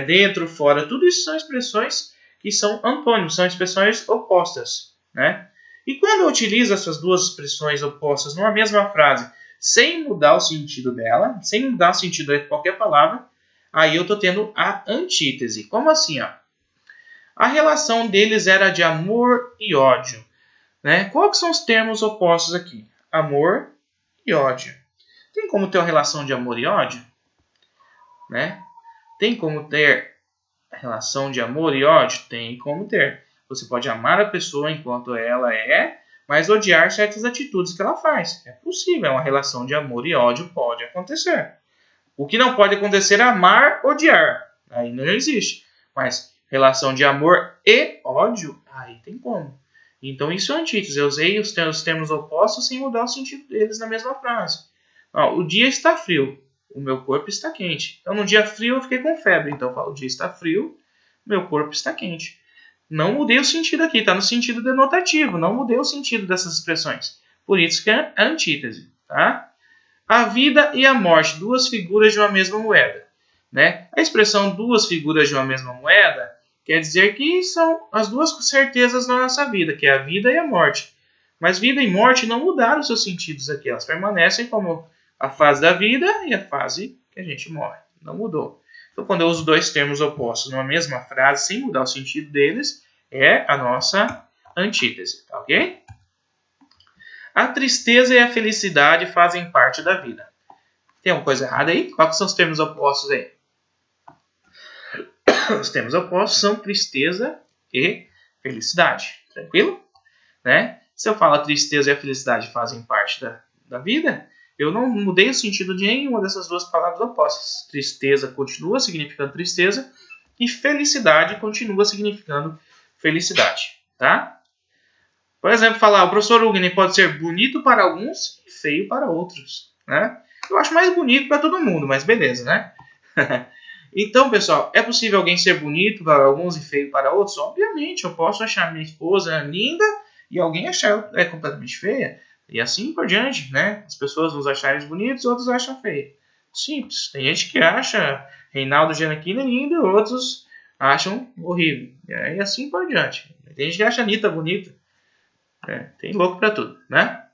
dentro, fora. Tudo isso são expressões que são antônimos, são expressões opostas, né? E quando eu utilizo essas duas expressões opostas numa mesma frase, sem mudar o sentido dela, sem mudar o sentido de qualquer palavra, aí eu estou tendo a antítese. Como assim? Ó? A relação deles era de amor e ódio. Né? Quais são os termos opostos aqui? Amor e ódio. Tem como ter uma relação de amor e ódio? Né? Tem como ter relação de amor e ódio? Tem como ter. Você pode amar a pessoa enquanto ela é, mas odiar certas atitudes que ela faz. É possível, uma relação de amor e ódio pode acontecer. O que não pode acontecer é amar, odiar. Aí não existe. Mas relação de amor e ódio, aí tem como. Então isso é antítese. Eu usei os termos opostos sem mudar o sentido deles na mesma frase. Ó, o dia está frio. O meu corpo está quente. Então, no dia frio, eu fiquei com febre. Então, eu falo, o dia está frio, meu corpo está quente. Não mudei o sentido aqui, está no sentido denotativo. Não mudei o sentido dessas expressões. Por isso que é antítese. Tá? A vida e a morte, duas figuras de uma mesma moeda. Né? A expressão duas figuras de uma mesma moeda quer dizer que são as duas certezas da nossa vida, que é a vida e a morte. Mas vida e morte não mudaram seus sentidos aqui. Elas permanecem como a fase da vida e a fase que a gente morre. Não mudou. Então, quando eu uso dois termos opostos numa mesma frase, sem mudar o sentido deles, é a nossa antítese. Tá ok? A tristeza e a felicidade fazem parte da vida. Tem alguma coisa errada aí? Quais são os termos opostos aí? Os termos opostos são tristeza e felicidade. Tranquilo? Né? Se eu falo a tristeza e a felicidade fazem parte da vida, eu não mudei o sentido de nenhuma dessas duas palavras opostas. Tristeza continua significando tristeza e felicidade continua significando felicidade. Tá? Por exemplo, falar o professor Ugni pode ser bonito para alguns e feio para outros. Né? Eu acho mais bonito para todo mundo, mas beleza, né? Então, pessoal, é possível alguém ser bonito para alguns e feio para outros? Obviamente, eu posso achar minha esposa linda e alguém achar ela completamente feia. E assim por diante, né? As pessoas nos acharem bonitos, outros acham feio. Simples. Tem gente que acha Reinaldo Giannichini lindo, outros acham horrível. E assim por diante. Tem gente que acha a Anitta bonita. Tem louco para tudo, né?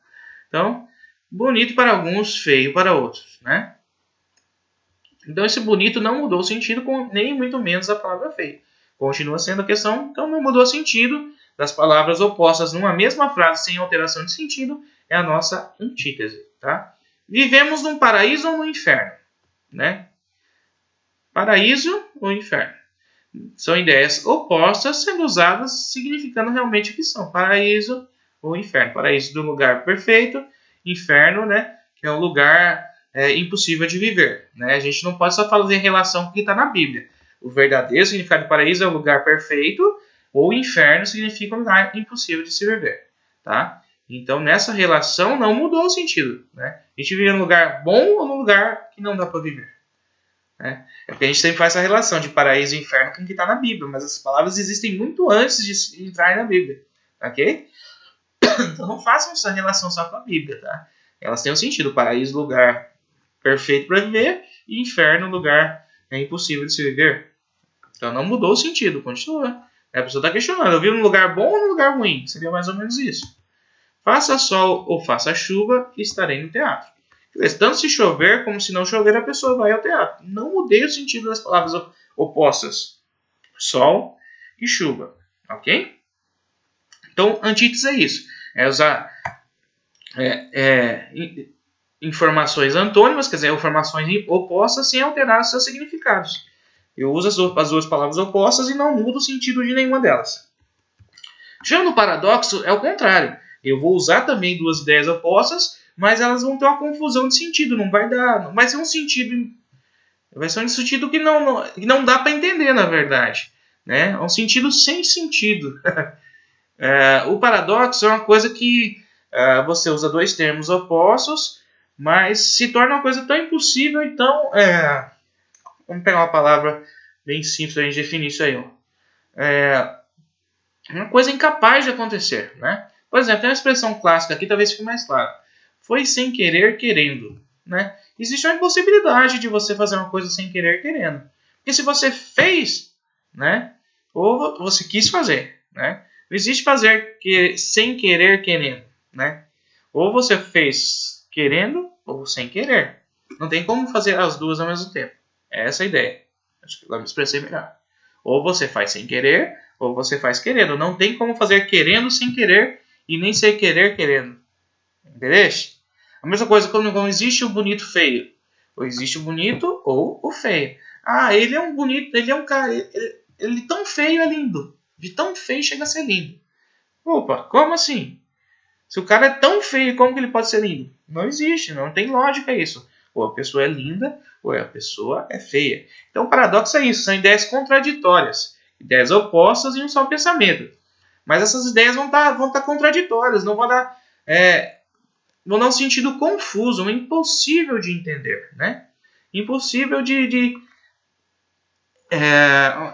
Então, bonito para alguns, feio para outros, né? Então, esse bonito não mudou o sentido, nem muito menos a palavra feio. Continua sendo a questão, então não mudou o sentido das palavras opostas numa mesma frase sem alteração de sentido, é a nossa antítese. Tá? Vivemos num paraíso ou no inferno? Né? Paraíso ou inferno? São ideias opostas sendo usadas significando realmente o que são. Paraíso ou inferno. Paraíso do lugar perfeito, inferno, né, que é um lugar impossível de viver. Né? A gente não pode só fazer em relação com o que está na Bíblia. O verdadeiro significado de paraíso é o lugar perfeito, ou inferno significa um lugar impossível de se viver. Tá? Então, nessa relação, não mudou o sentido. Né? A gente vive num lugar bom ou num lugar que não dá para viver. né? É porque a gente sempre faz essa relação de paraíso e inferno com o que está na Bíblia, mas essas palavras existem muito antes de entrar na Bíblia, ok? Então não façam essa relação só com a Bíblia, tá? Elas têm um sentido. Paraíso, lugar perfeito para viver, e inferno, lugar impossível de se viver. Então não mudou o sentido, continua. A pessoa está questionando, eu vivo num lugar bom ou num lugar ruim? Seria mais ou menos isso. Faça sol ou faça chuva, estarei no teatro. Tanto se chover como se não chover, a pessoa vai ao teatro. Não mudei o sentido das palavras opostas. Sol e chuva, ok? Então, antítese é isso. É usar informações antônimas, quer dizer, informações opostas sem alterar seus significados. Eu uso as duas palavras opostas e não mudo o sentido de nenhuma delas. Já no paradoxo é o contrário. Eu vou usar também duas ideias opostas, mas elas vão ter uma confusão de sentido. Não vai ser um sentido. Vai ser um sentido que não dá para entender, na verdade. Né? É um sentido sem sentido. O paradoxo é uma coisa que você usa dois termos opostos, mas se torna uma coisa tão impossível e tão... vamos pegar uma palavra bem simples para a gente definir isso aí. Uma coisa incapaz de acontecer. Né? Por exemplo, tem uma expressão clássica aqui, talvez fique mais claro. Foi sem querer, querendo. Né? Existe uma impossibilidade de você fazer uma coisa sem querer, querendo. Porque se você fez, né, ou você quis fazer, né? Não existe fazer sem querer, querendo, né? Ou você fez querendo ou sem querer. Não tem como fazer as duas ao mesmo tempo. É essa a ideia. Acho que agora me expressei melhor. Ou você faz sem querer, ou você faz querendo. Não tem como fazer querendo sem querer e nem sem querer querendo. Entendeu? A mesma coisa quando existe o bonito feio. Ou existe o bonito ou o feio. Ah, ele é um bonito, ele é um cara... Ele tão feio é lindo. De tão feio chega a ser lindo. Opa, como assim? Se o cara é tão feio, como que ele pode ser lindo? Não existe, não tem lógica isso. Ou a pessoa é linda, ou a pessoa é feia. Então o paradoxo é isso, são ideias contraditórias. Ideias opostas em um só pensamento. Mas essas ideias vão estar contraditórias, não vão dar um sentido confuso, impossível de entender. Né? Impossível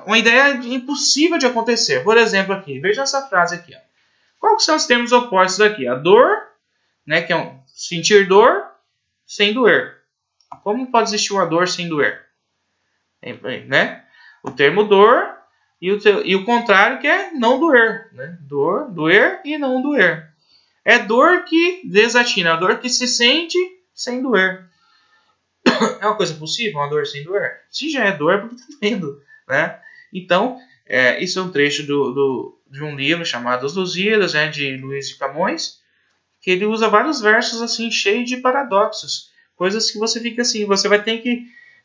uma ideia impossível de acontecer. Por exemplo, aqui, veja essa frase aqui. Ó. Quais são os termos opostos aqui? A dor, né, que é sentir dor sem doer. Como pode existir uma dor sem doer? Né? O termo dor e o contrário que é não doer. Né? Dor, doer e não doer. É dor que desatina, a dor que se sente sem doer. É uma coisa possível, uma dor sem doer? Se já é dor, porque está doendo, né? Então, isso é um trecho de um livro chamado Os Lusíadas, né, de Luís de Camões, que ele usa vários versos assim cheios de paradoxos, coisas que você fica assim, você vai ter que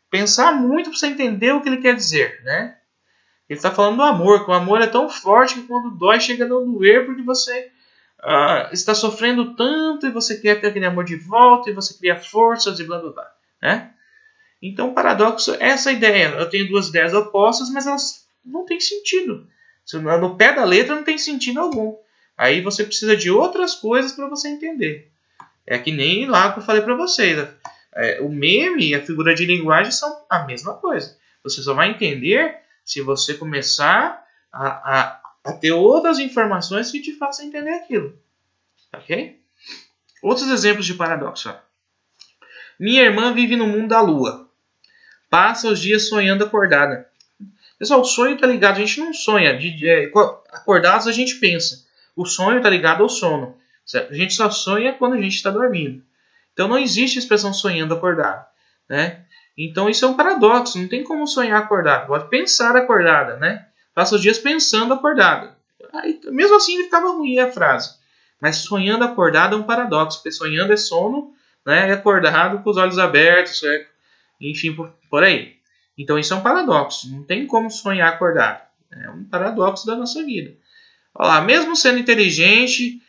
pensar muito para você entender o que ele quer dizer, né? Ele está falando do amor, que o amor é tão forte que quando dói chega a não doer porque você está sofrendo tanto e você quer ter aquele amor de volta e você cria forças e blá blá blá, né? Então, o paradoxo é essa ideia. Eu tenho duas ideias opostas, mas elas não têm sentido. No pé da letra não tem sentido algum. Aí você precisa de outras coisas para você entender. É que nem lá que eu falei para vocês. O meme e a figura de linguagem são a mesma coisa. Você só vai entender se você começar a ter outras informações que te façam entender aquilo. Ok? Outros exemplos de paradoxo. Minha irmã vive no mundo da lua. Passa os dias sonhando acordada. Pessoal, o sonho está ligado, a gente não sonha. Acordados a gente pensa. O sonho está ligado ao sono. Certo? A gente só sonha quando a gente está dormindo. Então não existe a expressão sonhando acordado. Né? Então isso é um paradoxo. Não tem como sonhar acordado. Pode pensar acordada. Né? Passa os dias pensando acordada. Aí, mesmo assim ficava ruim a frase. Mas sonhando acordado é um paradoxo. Porque sonhando é sono, né? E acordado com os olhos abertos. Certo? Enfim, por aí. Então isso é um paradoxo. Não tem como sonhar acordado. É um paradoxo da nossa vida. Olha lá, mesmo sendo inteligente,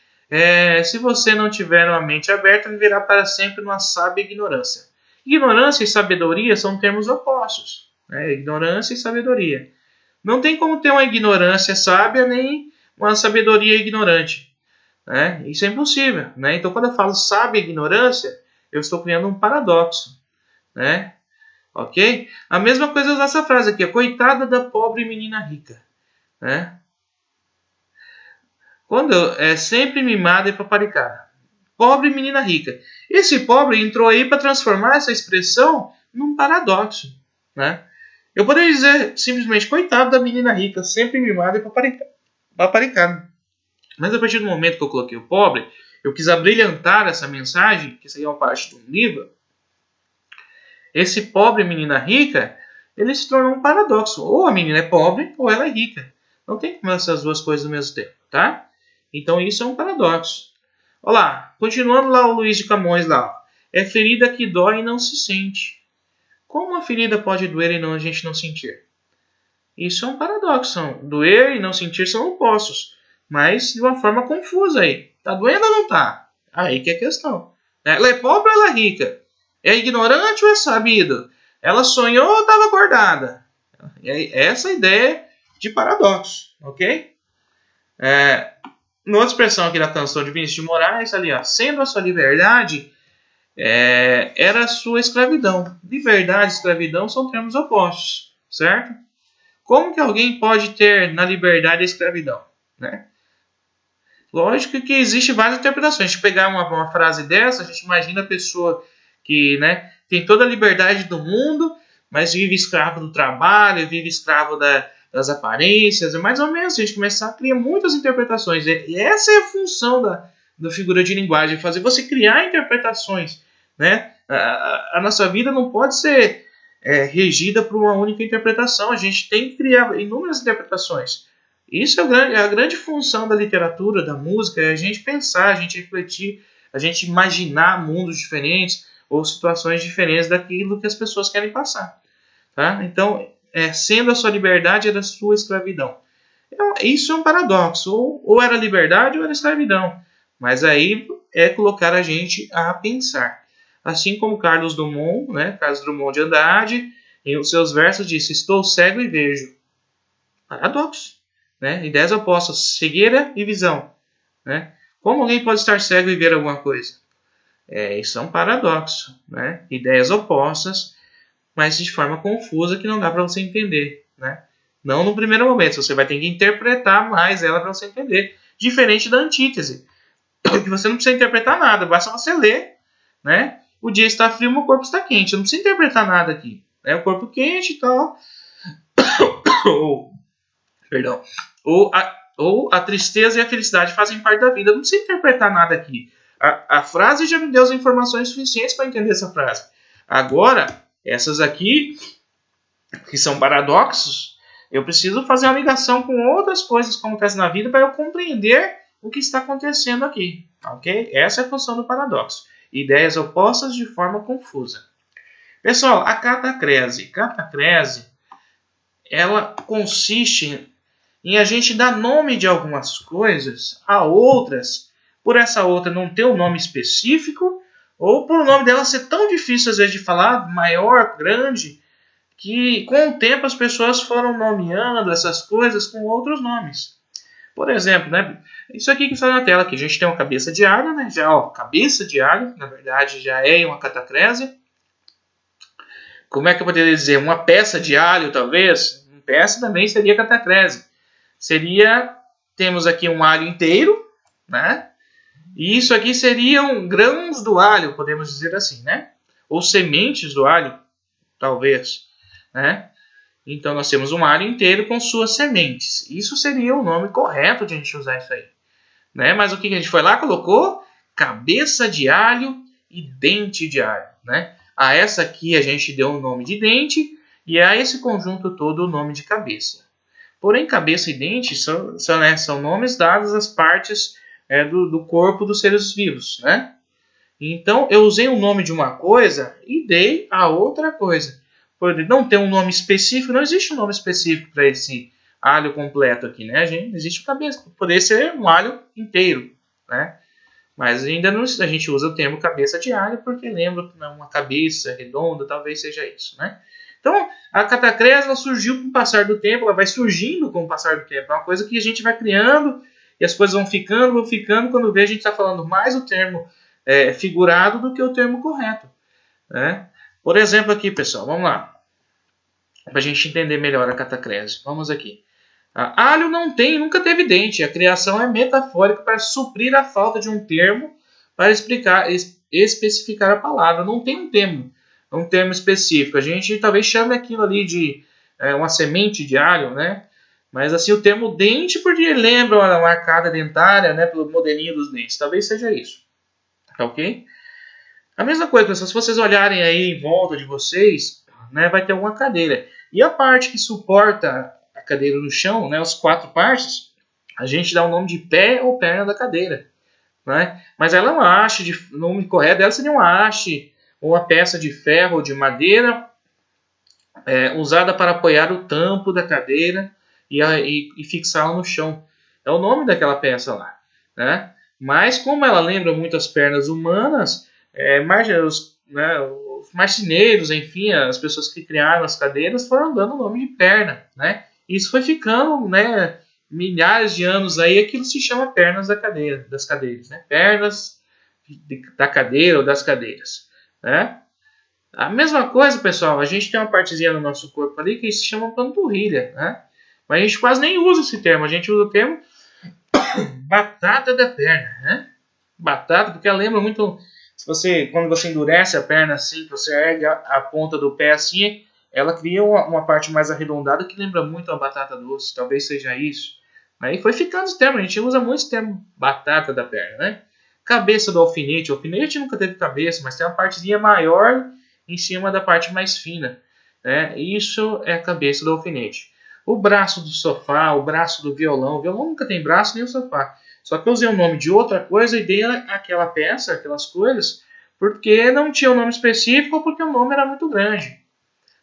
se você não tiver uma mente aberta, viverá para sempre numa sábia ignorância. Ignorância e sabedoria são termos opostos. Né? Ignorância e sabedoria. Não tem como ter uma ignorância sábia nem uma sabedoria ignorante. Né? Isso é impossível. Né? Então quando eu falo sábia e ignorância, eu estou criando um paradoxo. Né? Ok? A mesma coisa é usar essa frase aqui, coitada da pobre menina rica. Né? Quando é sempre mimada e paparicada. Pobre menina rica. Esse pobre entrou aí para transformar essa expressão num paradoxo. Né? Eu poderia dizer simplesmente, coitado da menina rica, sempre mimada e paparicada. Mas a partir do momento que eu coloquei o pobre, eu quis abrilhantar essa mensagem, que seria uma parte de um livro. Esse pobre menina rica, ele se tornou um paradoxo. Ou a menina é pobre, ou ela é rica. Não tem como essas duas coisas ao mesmo tempo, tá? Então isso é um paradoxo. Olha lá, continuando lá o Luiz de Camões lá. Ó. É ferida que dói e não se sente. Como uma ferida pode doer e a gente não sentir? Isso é um paradoxo. Doer e não sentir são opostos. Mas de uma forma confusa aí. Tá doendo ou não tá? Aí que é a questão. Ela é pobre ou ela é rica? É ignorante ou é sabido? Ela sonhou ou estava acordada? É essa a ideia de paradoxo, ok? Outra expressão aqui da canção de Vinícius de Moraes, ali, ó, sendo a sua liberdade, era a sua escravidão. Liberdade e escravidão são termos opostos, certo? Como que alguém pode ter na liberdade a escravidão? Né? Lógico que existe várias interpretações. Se pegar uma frase dessa, a gente imagina a pessoa que, né, tem toda a liberdade do mundo, mas vive escravo do trabalho, vive escravo das aparências. É mais ou menos, a gente começar a criar muitas interpretações. E essa é a função da figura de linguagem, fazer você criar interpretações. Né? A nossa vida não pode ser regida por uma única interpretação. A gente tem que criar inúmeras interpretações. Isso é a grande função da literatura, da música, é a gente pensar, a gente refletir, a gente imaginar mundos diferentes ou situações diferentes daquilo que as pessoas querem passar. Tá? Então, sendo a sua liberdade, era a sua escravidão. Isso é um paradoxo, ou era liberdade ou era escravidão. Mas aí é colocar a gente a pensar. Assim como Carlos Drummond, né, Carlos Drummond de Andrade, em os seus versos disse, estou cego e vejo. Paradoxo. Né? Ideias opostas, cegueira e visão. Né? Como alguém pode estar cego e ver alguma coisa? Isso é um paradoxo. Né? Ideias opostas, mas de forma confusa que não dá para você entender. Né? Não no primeiro momento, você vai ter que interpretar mais ela para você entender. Diferente da antítese, que você não precisa interpretar nada, basta você ler. Né? O dia está frio, o corpo está quente. Eu não precisa interpretar nada aqui. Né? O corpo quente e tal. Perdão. Ou a tristeza e a felicidade fazem parte da vida. Eu não preciso interpretar nada aqui. A frase já me deu as informações suficientes para entender essa frase. Agora, essas aqui, que são paradoxos, eu preciso fazer uma ligação com outras coisas que acontecem na vida para eu compreender o que está acontecendo aqui. Ok? Essa é a função do paradoxo. Ideias opostas de forma confusa. Pessoal, a catacrese. Catacrese, ela consiste em a gente dar nome de algumas coisas a outras, por essa outra não ter um nome específico, ou por o nome dela ser tão difícil às vezes de falar, maior, grande, que com o tempo as pessoas foram nomeando essas coisas com outros nomes. Por exemplo, né, isso aqui que está na tela, aqui, a gente tem uma cabeça de alho, né, já, ó, cabeça de alho, na verdade já é uma catacrese. Como é que eu poderia dizer? Uma peça de alho, talvez? Uma peça também seria catacrese. Temos aqui um alho inteiro, né? E isso aqui seriam grãos do alho, podemos dizer assim, né? Ou sementes do alho, talvez, né? Então nós temos um alho inteiro com suas sementes. Isso seria o nome correto de a gente usar isso aí, né? Mas o que a gente foi lá, colocou cabeça de alho e dente de alho, né? A essa aqui a gente deu o nome de dente e a esse conjunto todo o nome de cabeça. Porém, cabeça e dente são nomes dados às partes do corpo dos seres vivos. Né? Então, eu usei o nome de uma coisa e dei a outra coisa. Por não ter um nome específico, não existe um nome específico para esse alho completo aqui. Né, gente? Existe cabeça, poderia ser um alho inteiro. Né? Mas ainda não, a gente usa o termo cabeça de alho porque lembra que uma cabeça redonda, talvez seja isso. Né? Então, a catacrese ela surgiu com o passar do tempo, ela vai surgindo com o passar do tempo. É uma coisa que a gente vai criando e as coisas vão ficando. Quando vê, a gente está falando mais o termo figurado do que o termo correto. Né? Por exemplo aqui, pessoal, vamos lá. Para a gente entender melhor a catacrese. Vamos aqui. Alho não tem, nunca teve dente. A criação é metafórica para suprir a falta de um termo para especificar a palavra. Não tem um termo específico. A gente talvez chame aquilo ali de uma semente de alho, né? Mas assim, o termo dente, porque lembra uma arcada dentária, né? Pelo modelinho dos dentes. Talvez seja isso. Ok? A mesma coisa, pessoal, se vocês olharem aí em volta de vocês, né, vai ter uma cadeira. E a parte que suporta a cadeira no chão, né, as 4 partes, a gente dá o nome de pé ou perna da cadeira. Né? Mas ela é uma haste, o nome correto dela seria uma haste ou uma peça de ferro ou de madeira usada para apoiar o tampo da cadeira e fixá-la no chão. É o nome daquela peça lá. Né? Mas como ela lembra muito as pernas humanas, os marceneiros, enfim, as pessoas que criaram as cadeiras foram dando o nome de perna, né? Isso foi ficando, né, milhares de anos aí, aquilo se chama pernas das cadeiras, né? Pernas da cadeira ou das cadeiras, né? A mesma coisa, pessoal, a gente tem uma partezinha no nosso corpo ali que se chama panturrilha, né? Mas a gente quase nem usa esse termo, a gente usa o termo batata da perna, né? Batata, porque ela lembra muito. Quando você endurece a perna assim, você ergue a ponta do pé assim, ela cria uma parte mais arredondada que lembra muito a batata doce. Talvez seja isso. Aí foi ficando os termos. A gente usa muito esse termo batata da perna, né? Cabeça do alfinete. O alfinete nunca teve cabeça, mas tem uma partezinha maior em cima da parte mais fina. Né? Isso é a cabeça do alfinete. O braço do sofá, o braço do violão. O violão nunca tem braço nem o sofá. Só que eu usei o nome de outra coisa e dei aquela peça, aquelas coisas, porque não tinha um nome específico ou porque o nome era muito grande.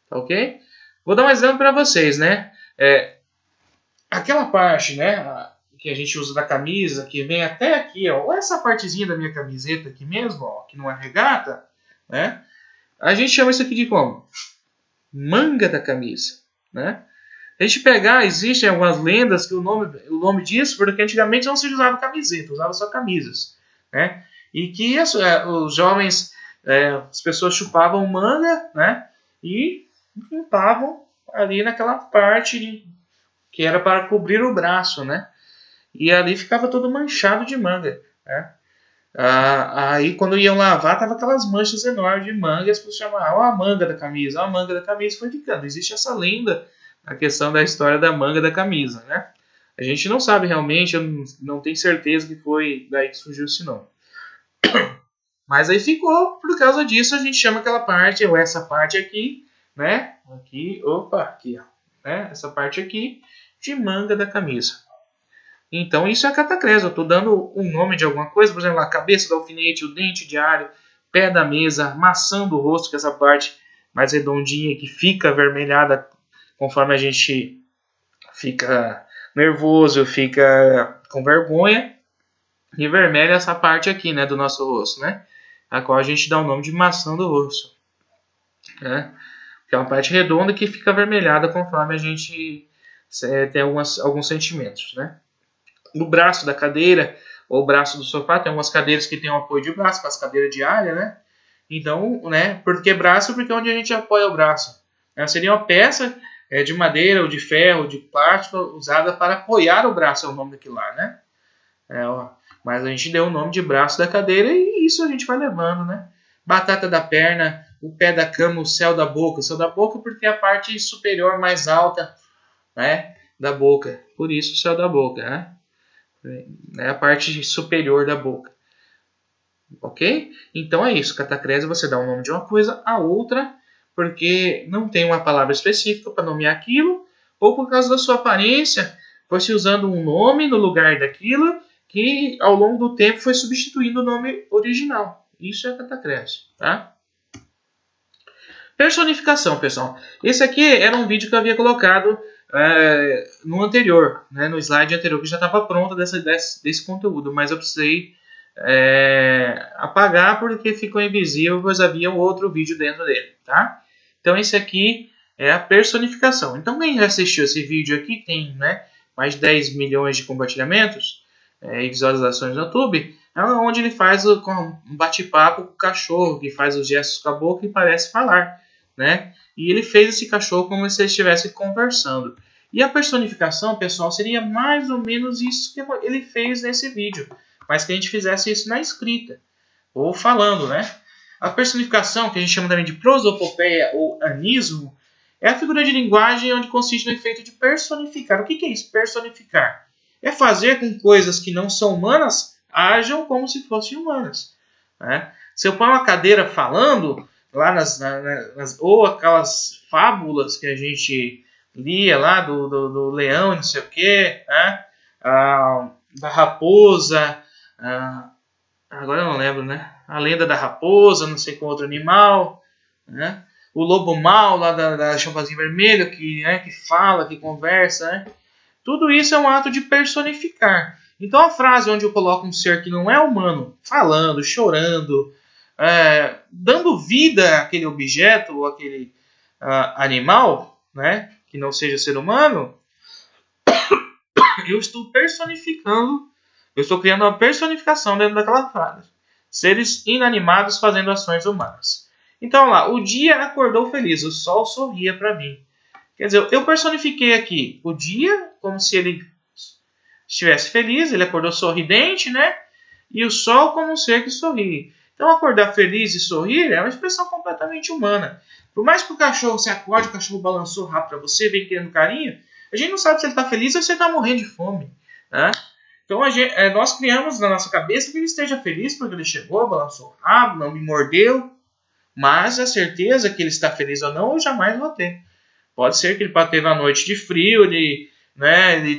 Tá ok? Vou dar um exemplo para vocês, né? Aquela parte, né, que a gente usa da camisa, que vem até aqui, ó, ou essa partezinha da minha camiseta aqui mesmo, ó, que não é regata, né? A gente chama isso aqui de como? Manga da camisa, né? A gente pegar, existem algumas lendas que o nome disso, porque antigamente não se usava camiseta, usava só camisas, né? E que os jovens, as pessoas chupavam manga, né? E pintavam ali naquela parte que era para cobrir o braço, né? E ali ficava todo manchado de manga, né? Aí quando iam lavar, tava aquelas manchas enormes de manga, e as pessoas chamavam a manga da camisa, a manga da camisa, foi ficando. Existe essa lenda, a questão da história da manga da camisa, né? A gente não sabe realmente, eu não tenho certeza que foi daí que surgiu esse nome. Mas aí ficou, por causa disso, a gente chama aquela parte, ou essa parte aqui, né? Aqui, aqui, ó. Né? Essa parte aqui, de manga da camisa. Então isso é catacrese, eu estou dando um nome de alguma coisa, por exemplo, a cabeça do alfinete, o dente de alho, pé da mesa, maçã do rosto, que é essa parte mais redondinha que fica avermelhada conforme a gente fica nervoso, fica com vergonha, e vermelha essa parte aqui, né, do nosso rosto, né, a qual a gente dá o nome de maçã do rosto, né, que é uma parte redonda que fica avermelhada conforme a gente tem alguns sentimentos, né. No braço da cadeira ou braço do sofá, tem algumas cadeiras que tem um apoio de braço, para as cadeiras de área, né? Então, né? Por que braço? Porque é onde a gente apoia o braço. Seria uma peça de madeira ou de ferro, de plástico, usada para apoiar o braço, é o nome daquilo lá, né? Mas a gente deu o nome de braço da cadeira e isso a gente vai levando, né? Batata da perna, o pé da cama, o céu da boca. O céu da boca porque é a parte superior mais alta, né, da boca. Por isso o céu da boca, né? É a parte superior da boca. Ok? Então é isso. Catacrese você dá o nome de uma coisa a outra porque não tem uma palavra específica para nomear aquilo ou por causa da sua aparência foi se usando um nome no lugar daquilo que ao longo do tempo foi substituindo o nome original. Isso é catacrese, tá? Personificação, pessoal. Esse aqui era um vídeo que eu havia colocado no anterior, né, no slide anterior, que já estava pronto desse conteúdo, mas eu precisei apagar porque ficou invisível, pois havia um outro vídeo dentro dele, tá? Então esse aqui é a personificação. Então quem já assistiu esse vídeo aqui, tem, né, mais de 10 milhões de compartilhamentos e visualizações no YouTube, é onde ele faz um bate-papo com o cachorro, que faz os gestos com a boca e parece falar, né? E ele fez esse cachorro como se eles estivessem conversando. E a personificação, pessoal, seria mais ou menos isso que ele fez nesse vídeo, mas que a gente fizesse isso na escrita, ou falando, né? A personificação, que a gente chama também de prosopopeia ou anismo, é a figura de linguagem onde consiste no efeito de personificar. O que é isso? Personificar. É fazer com que coisas que não são humanas ajam como se fossem humanas. Né? Se eu ponho uma cadeira falando, lá ou aquelas fábulas que a gente lia lá do leão, não sei o quê, né? Da raposa, agora eu não lembro, né? A lenda da raposa, não sei com outro animal, né? O lobo mau lá da Chapeuzinho Vermelho, que fala, que conversa, né? Tudo isso é um ato de personificar. Então a frase onde eu coloco um ser que não é humano, falando, chorando, dando vida àquele objeto ou àquele animal, né? Que não seja ser humano, eu estou personificando, eu estou criando uma personificação dentro daquela frase. Seres inanimados fazendo ações humanas. Então lá, o dia acordou feliz, o sol sorria para mim. Quer dizer, eu personifiquei aqui o dia como se ele estivesse feliz, ele acordou sorridente, né? E o sol como um ser que sorri. Então acordar feliz e sorrir é uma expressão completamente humana. Por mais que o cachorro se acorde, o cachorro balançou rápido para você, vem querendo carinho, a gente não sabe se ele está feliz ou se ele está morrendo de fome. Né? Então nós criamos na nossa cabeça que ele esteja feliz porque ele chegou, balançou o rabo, não me mordeu. Mas a certeza que ele está feliz ou não, eu jamais vou ter. Pode ser que ele teve uma noite de frio, ele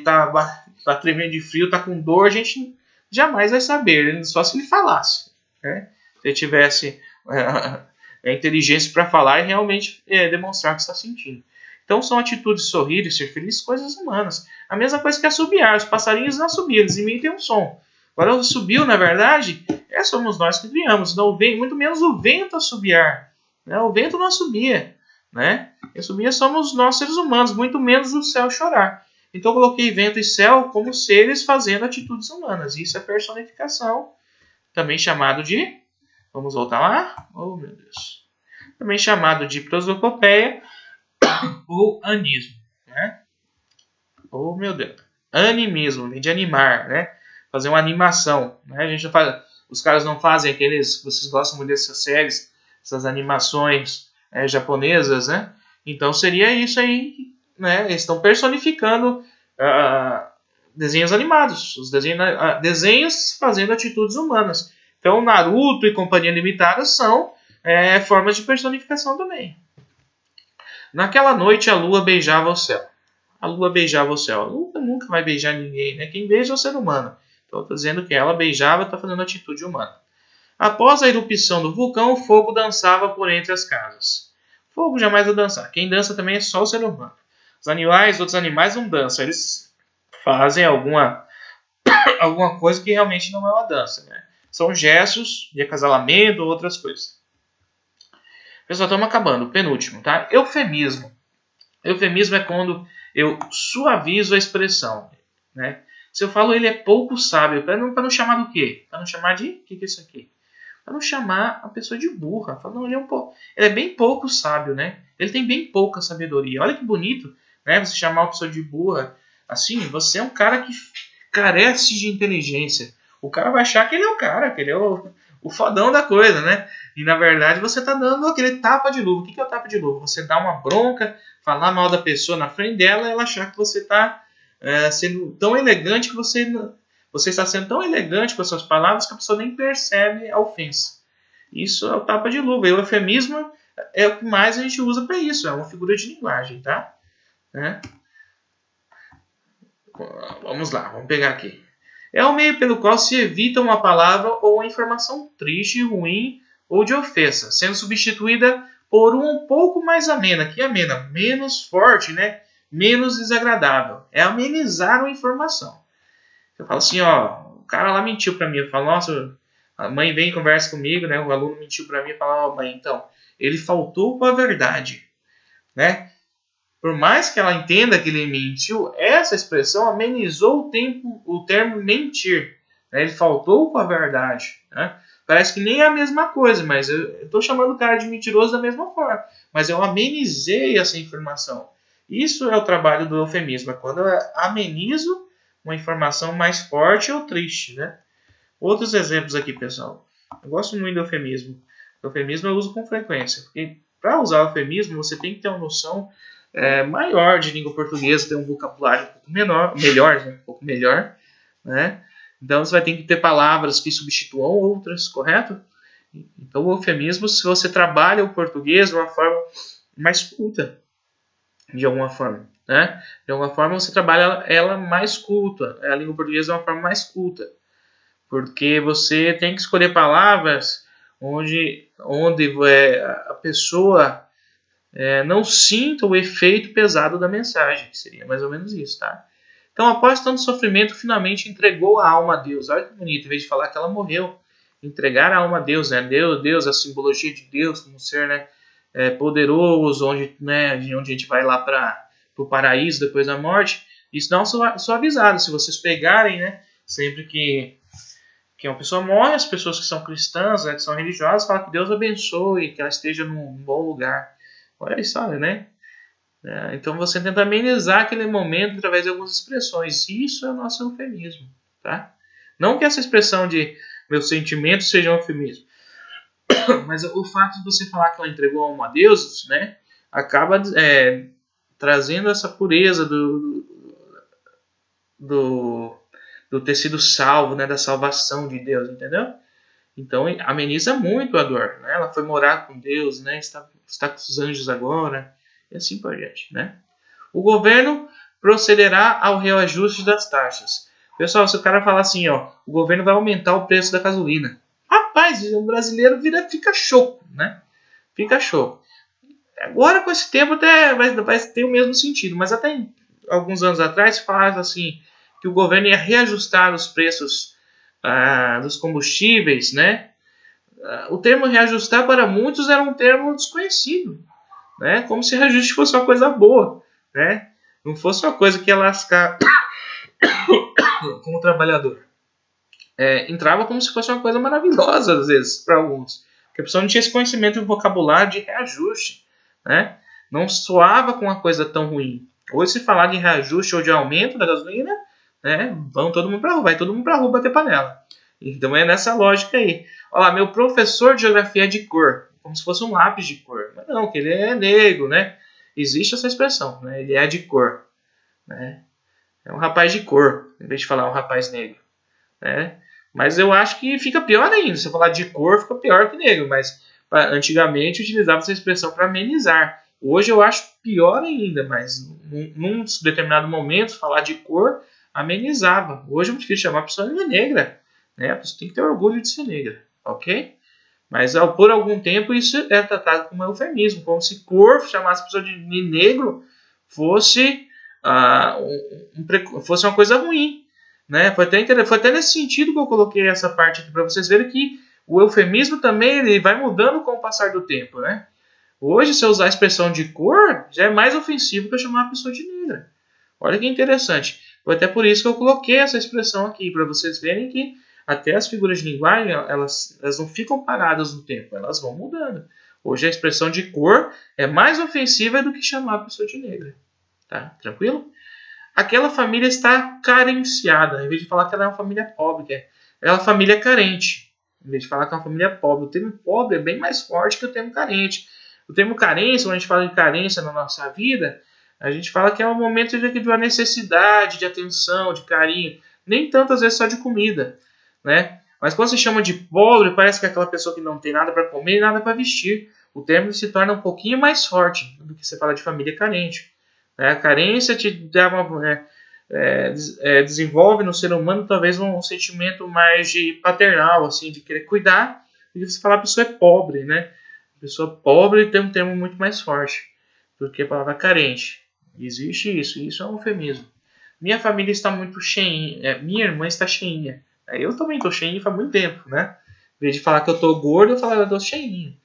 tá tremendo de frio, tá com dor, a gente jamais vai saber, só se ele falasse. Né? Se ele tivesse a inteligência para falar e realmente demonstrar o que está sentindo. Então são atitudes de sorrir e ser feliz, coisas humanas. A mesma coisa que assobiar. Os passarinhos não assobiam, eles emitem um som. Agora o assobio, na verdade, somos nós que criamos. Não, muito menos o vento assobiar. Né? O vento não assobia. Né? Assobia somos nós seres humanos, muito menos o céu chorar. Então eu coloquei vento e céu como seres fazendo atitudes humanas. Isso é personificação, também chamado de... Vamos voltar lá? Oh, meu Deus. Também chamado de prosopopeia ou anismo. Né? Oh, meu Deus. Animismo, vem de animar, né? Fazer uma animação. Né? A gente não faz, os caras não fazem aqueles... Vocês gostam muito dessas séries, essas animações japonesas, né? Então seria isso aí, né? Eles estão personificando desenhos animados, os desenhos fazendo atitudes humanas. Então Naruto e Companhia Limitada são formas de personificação também. Naquela noite a lua beijava o céu. A lua beijava o céu. A lua nunca vai beijar ninguém, né? Quem beija é o ser humano. Então estou dizendo que ela beijava, está fazendo atitude humana. Após a erupção do vulcão, o fogo dançava por entre as casas. Fogo jamais vai dançar. Quem dança também é só o ser humano. Os animais, outros animais não dançam. Eles fazem alguma coisa que realmente não é uma dança. Né? São gestos de acasalamento ou outras coisas. Pessoal, estamos acabando. Penúltimo, tá? Eufemismo. Eufemismo é quando eu suavizo a expressão. Né? Se eu falo ele é pouco sábio, para não chamar do quê? Para não chamar de... O que é isso aqui? Para não chamar a pessoa de burra. Fala, não, ele é bem pouco sábio, né? Ele tem bem pouca sabedoria. Olha que bonito, né? Você chamar uma pessoa de burra. Assim, você é um cara que carece de inteligência. O cara vai achar que ele é o cara, que ele é o fodão da coisa, né? E na verdade você está dando aquele tapa de luva. O que é o tapa de luva? Você dá uma bronca, falar mal da pessoa na frente dela e ela achar que você está sendo tão elegante que você está sendo tão elegante com as suas palavras que a pessoa nem percebe a ofensa. Isso é o tapa de luva. E o eufemismo é o que mais a gente usa para isso. É uma figura de linguagem, tá? Vamos lá, vamos pegar aqui. É o meio pelo qual se evita uma palavra ou uma informação triste, ruim ou de ofensa, sendo substituída por um pouco mais amena. Que amena? Menos forte, né? Menos desagradável. É amenizar uma informação. Eu falo assim, ó, o cara lá mentiu para mim. Eu falo, nossa, a mãe vem e conversa comigo, né? O aluno mentiu para mim e fala, ó, mãe, então, ele faltou com a verdade, né? Por mais que ela entenda que ele mentiu, essa expressão amenizou o termo mentir, né? Ele faltou com a verdade, né? Parece que nem é a mesma coisa, mas eu estou chamando o cara de mentiroso da mesma forma. Mas eu amenizei essa informação. Isso é o trabalho do eufemismo, é quando eu amenizo uma informação mais forte ou triste, né? Outros exemplos aqui, pessoal. Eu gosto muito do eufemismo. O eufemismo eu uso com frequência, porque para usar o eufemismo você tem que ter uma noção maior de língua portuguesa, ter um vocabulário um pouco melhor, né? Um pouco melhor, né? Então você vai ter que ter palavras que substituam outras, correto? Então o eufemismo, se você trabalha o português de uma forma mais culta, de alguma forma, né? De alguma forma você trabalha ela mais culta, a língua portuguesa de uma forma mais culta, porque você tem que escolher palavras onde a pessoa não sinta o efeito pesado da mensagem, que seria mais ou menos isso, tá? Então, após tanto sofrimento, finalmente entregou a alma a Deus. Olha que bonito, em vez de falar que ela morreu, entregar a alma a Deus, né? Deus, a simbologia de Deus como ser, né, poderoso, onde a gente vai lá para o paraíso depois da morte. Isso dá uma suavizada. Se vocês pegarem, né, sempre que uma pessoa morre, as pessoas que são cristãs, né, que são religiosas, falam que Deus abençoe, que ela esteja num bom lugar. Olha isso, né? Então você tenta amenizar aquele momento através de algumas expressões. Isso é o nosso eufemismo, tá? Não que essa expressão de meus sentimentos seja um eufemismo, mas o fato de você falar que ela entregou a alma a Deus, né, acaba trazendo essa pureza do ter sido salvo, né, da salvação de Deus, entendeu? Então ameniza muito a dor, né? Ela foi morar com Deus, né? Está com os anjos agora, e assim por diante, né? O governo procederá ao reajuste das taxas. Pessoal, se o cara falar assim, ó, o governo vai aumentar o preço da gasolina, rapaz, o brasileiro fica choco, né? Fica choco. Agora com esse tempo até vai ter o mesmo sentido, mas até alguns anos atrás se falava assim que o governo ia reajustar os preços dos combustíveis, né? O termo reajustar para muitos era um termo desconhecido, né? Como se reajuste fosse uma coisa boa, né? Não fosse uma coisa que ia lascar como trabalhador. Entrava como se fosse uma coisa maravilhosa, às vezes, para alguns. Porque a pessoa não tinha esse conhecimento do vocabulário de reajuste, né? Não soava com uma coisa tão ruim. Hoje, se falar de reajuste ou de aumento da gasolina, né? Vai todo mundo para a rua bater panela. Então é nessa lógica aí. Olha lá, meu professor de geografia é de cor, como se fosse um lápis de cor. Mas não, que ele é negro, né? Existe essa expressão, né? Ele é de cor, né? É um rapaz de cor, em vez de falar um rapaz negro, né? Mas eu acho que fica pior ainda. Se eu falar de cor, fica pior que negro. Mas antigamente utilizava essa expressão para amenizar. Hoje eu acho pior ainda, mas num determinado momento, falar de cor amenizava. Hoje é muito difícil chamar a pessoa de negra, né? A pessoa tem que ter orgulho de ser negra, ok? Mas por algum tempo isso é tratado como eufemismo, como se cor chamasse a pessoa de negro fosse fosse uma coisa ruim, né? Foi até nesse sentido que eu coloquei essa parte aqui para vocês verem que o eufemismo também ele vai mudando com o passar do tempo, né? Hoje, se eu usar a expressão de cor, já é mais ofensivo que eu chamar a pessoa de negra. Olha que interessante. Foi até por isso que eu coloquei essa expressão aqui, para vocês verem que até as figuras de linguagem, elas não ficam paradas no tempo, elas vão mudando. Hoje a expressão de cor é mais ofensiva do que chamar a pessoa de negra. Tá? Tranquilo? Aquela família está carenciada. Em vez de falar que ela é uma família pobre, ela é uma família carente. Em vez de falar que é uma família pobre. O termo pobre é bem mais forte que o termo carente. O termo carência, quando a gente fala de carência na nossa vida, a gente fala que é um momento de uma necessidade, de atenção, de carinho. Nem tanto, às vezes, só de comida, né? Mas quando se chama de pobre, parece que é aquela pessoa que não tem nada para comer e nada para vestir. O termo se torna um pouquinho mais forte do que você fala de família carente. A carência te dá desenvolve no ser humano talvez um sentimento mais de paternal, assim, de querer cuidar, e você falar que a pessoa é pobre, né? A pessoa pobre tem um termo muito mais forte do que a palavra carente. Existe isso é um eufemismo. Minha família está muito cheinha, minha irmã está cheinha. Eu também estou cheinho faz muito tempo, né? Em vez de falar que eu estou gordo, eu falo que eu estou cheinho.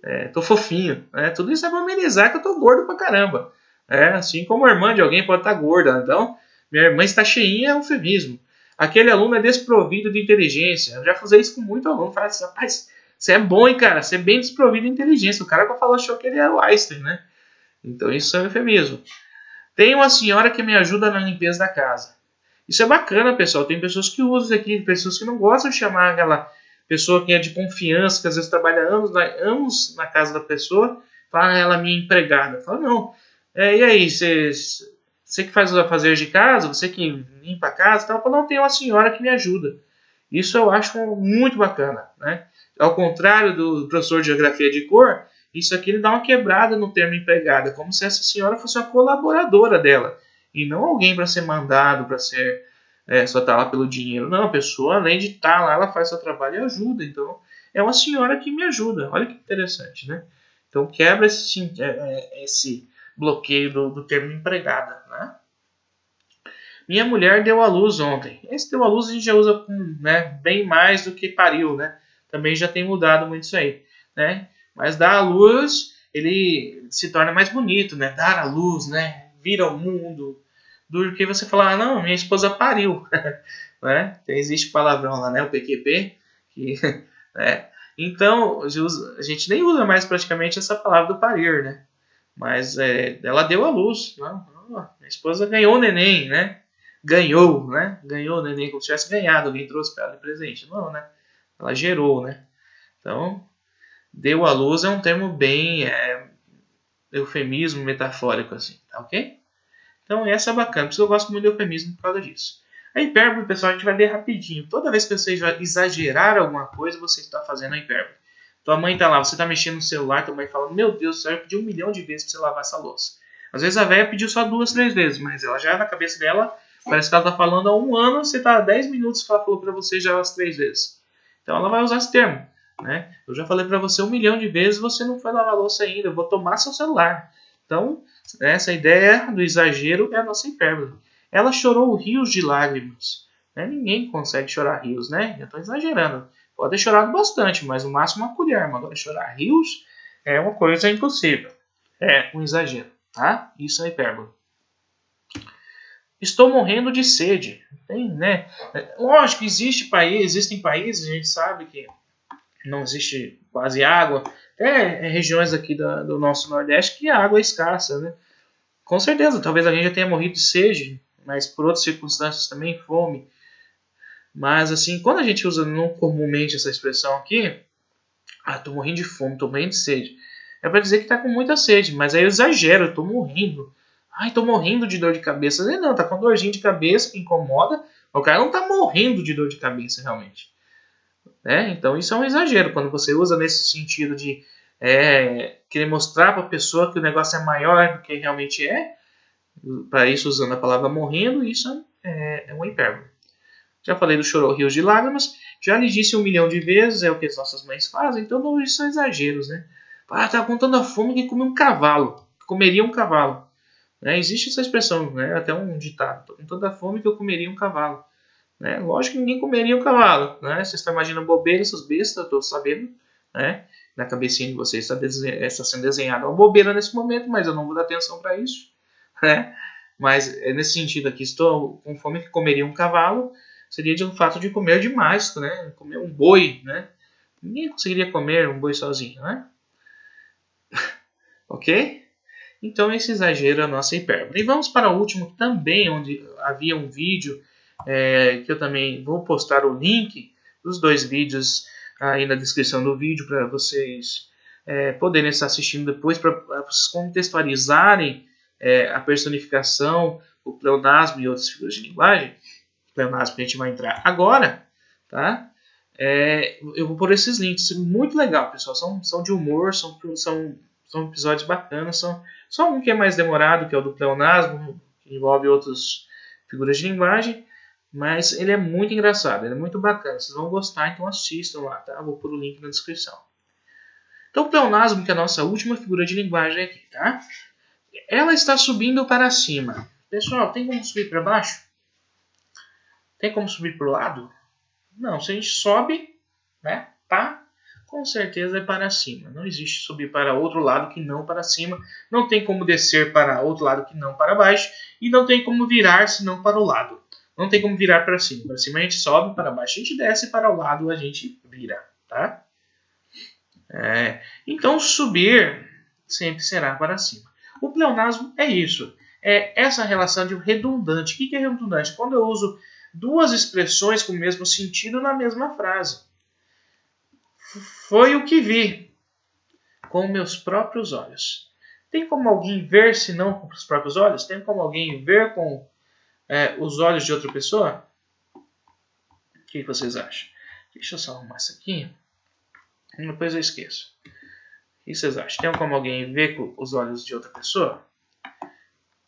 Estou fofinho. Né? Tudo isso é para amenizar que eu estou gordo pra caramba. Assim como a irmã de alguém pode estar gorda. Então, minha irmã está cheinha é um eufemismo. aquele aluno é desprovido de inteligência. Eu já falei isso com muito aluno. Fala assim, rapaz, você é bom, hein, cara? Você é bem desprovido de inteligência. O cara que falou achou que ele era o Einstein, né? Então isso é um eufemismo. Tem uma senhora que me ajuda na limpeza da casa. Isso é bacana, pessoal. Tem pessoas que usam isso aqui, pessoas que não gostam de chamar aquela pessoa que é de confiança, que às vezes trabalha anos na casa da pessoa, fala ela é minha empregada. Fala, não. E aí, você que faz os afazeres de casa, você que limpa a casa, tal, fala, não, tem uma senhora que me ajuda. Isso eu acho muito bacana, né? Ao contrário do professor de geografia de cor, isso aqui ele dá uma quebrada no termo empregada, como se essa senhora fosse uma colaboradora dela, e não alguém para ser mandado, para ser só estar lá pelo dinheiro. Não, a pessoa, além de estar lá, ela faz seu trabalho e ajuda. Então, é uma senhora que me ajuda. Olha que interessante, né? Então, quebra esse bloqueio do termo empregada, né? Minha mulher deu à luz ontem. Esse deu à luz a gente já usa bem mais do que pariu, né? Também já tem mudado muito isso aí, né? Mas dar à luz, ele se torna mais bonito, né? Dar à luz, né? Vir ao mundo. Do que você falar, não, minha esposa pariu. Né? Então, existe palavrão lá, né? O PQP. Né? Então, a gente nem usa mais praticamente essa palavra do parir, né? Mas ela deu à luz. Não, minha esposa ganhou o neném, né? Ganhou, né? Ganhou o neném como se tivesse ganhado. Alguém trouxe para ela de presente. Não, né? Ela gerou, né? Então, deu à luz é um termo bem eufemismo metafórico, assim, tá ok? Então, essa é bacana. Por isso eu gosto muito de eufemismo por causa disso. A hipérbole, pessoal, a gente vai ver rapidinho. Toda vez que você exagerar alguma coisa, você está fazendo a hipérbole. Tua mãe está lá, você está mexendo no celular, tua mãe fala, meu Deus do céu, eu pedi 1 milhão de vezes para você lavar essa louça. Às vezes a velha pediu só 2, 3 vezes, mas ela já na cabeça dela, parece que ela está falando há 1 ano, você está há 10 minutos que ela falou para você já as 3 vezes. Então ela vai usar esse termo. Né? Eu já falei para você 1 milhão de vezes, você não foi lavar a louça ainda, eu vou tomar seu celular. Então, essa ideia do exagero é a nossa hipérbole. Ela chorou rios de lágrimas. Né? Ninguém consegue chorar rios, né? Eu estou exagerando. Pode ter chorado bastante, mas no máximo uma colher. Mas agora chorar rios é uma coisa impossível. É um exagero, tá? Isso é hipérbole. Estou morrendo de sede. Tem, né? Lógico, existem países, a gente sabe que não existe quase água. Regiões aqui do nosso Nordeste que a água é escassa, né? Com certeza, talvez a gente já tenha morrido de sede, mas por outras circunstâncias também, fome. Mas assim, quando a gente usa não comumente essa expressão aqui, tô morrendo de fome, tô morrendo de sede, é para dizer que tá com muita sede, mas aí eu exagero, eu tô morrendo. Ai, tô morrendo de dor de cabeça. Não, tá com dorzinha de cabeça que incomoda, o cara não tá morrendo de dor de cabeça realmente. Então isso é um exagero, quando você usa nesse sentido de querer mostrar para a pessoa que o negócio é maior do que realmente é, para isso usando a palavra morrendo, isso é uma hipérbole. Já falei do chorou rios de lágrimas, já lhe disse 1 milhão de vezes, é o que as nossas mães fazem, então não, isso são exageros, né? Estava com tanta fome que comia um cavalo, comeria um cavalo. Existe essa expressão, né? Até um ditado, estou com tanta fome que eu comeria um cavalo. Lógico que ninguém comeria um cavalo. Vocês estão imaginando bobeira, essas bestas, eu estou sabendo. Na cabecinha de vocês está sendo desenhada uma bobeira nesse momento, mas eu não vou dar atenção para isso. Mas nesse sentido aqui, estou com fome que comeria um cavalo, seria de um fato de comer demais, comer um boi. Ninguém conseguiria comer um boi sozinho. Ok? Então esse exagero é a nossa hipérbole. E vamos para o último também, onde havia um vídeo que eu também vou postar o link dos 2 vídeos aí na descrição do vídeo para vocês poderem estar assistindo depois, para vocês contextualizarem a personificação, o pleonasmo e outras figuras de linguagem. O pleonasmo que a gente vai entrar agora, tá? Eu vou pôr esses links, muito legal, pessoal. São de humor, são episódios bacanas. Só um que é mais demorado, que é o do pleonasmo, que envolve outras figuras de linguagem. Mas ele é muito engraçado, ele é muito bacana. Vocês vão gostar, então assistam lá, tá? Vou pôr o link na descrição. Então o pleonasmo, que é a nossa última figura de linguagem aqui, tá? Ela está subindo para cima. Pessoal, tem como subir para baixo? Tem como subir para o lado? Não, se a gente sobe, tá? Com certeza é para cima. Não existe subir para outro lado que não para cima. Não tem como descer para outro lado que não para baixo. E não tem como virar senão para o lado. não tem como virar para cima. Para cima a gente sobe, para baixo a gente desce, para o lado a gente vira, tá? Então subir sempre será para cima. O pleonasmo é isso. É essa relação de redundante. O que é redundante? Quando eu uso duas expressões com o mesmo sentido na mesma frase. Foi o que vi com meus próprios olhos. Tem como alguém ver se não com os próprios olhos? Tem como alguém ver com os olhos de outra pessoa? O que vocês acham? Deixa eu só arrumar isso aqui. Depois eu esqueço. O que vocês acham? Tem como alguém ver com os olhos de outra pessoa?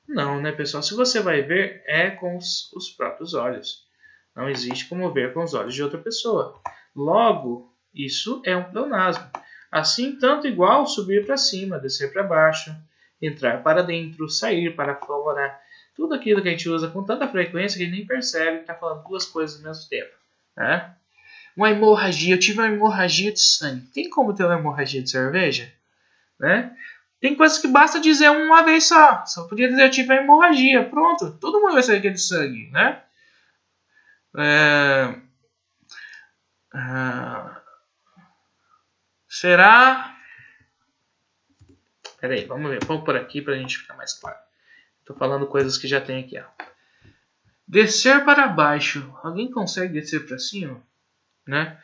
Não, né, pessoal? Se você vai ver, é com os próprios olhos. Não existe como ver com os olhos de outra pessoa. Logo, isso é um pleonasmo. Assim, tanto igual subir para cima, descer para baixo, entrar para dentro, sair para fora. Tudo aquilo que a gente usa com tanta frequência que a gente nem percebe que está falando duas coisas ao mesmo tempo. Né? Uma hemorragia. Eu tive uma hemorragia de sangue. Tem como ter uma hemorragia de cerveja? Né? Tem coisas que basta dizer uma vez só. Só podia dizer eu tive uma hemorragia. Pronto. Todo mundo vai saber que é de sangue. Né? Será? Peraí, vamos ver. Vamos por aqui para a gente ficar mais claro. Estou falando coisas que já tem aqui. Ó. Descer para baixo. Alguém consegue descer para cima? Né?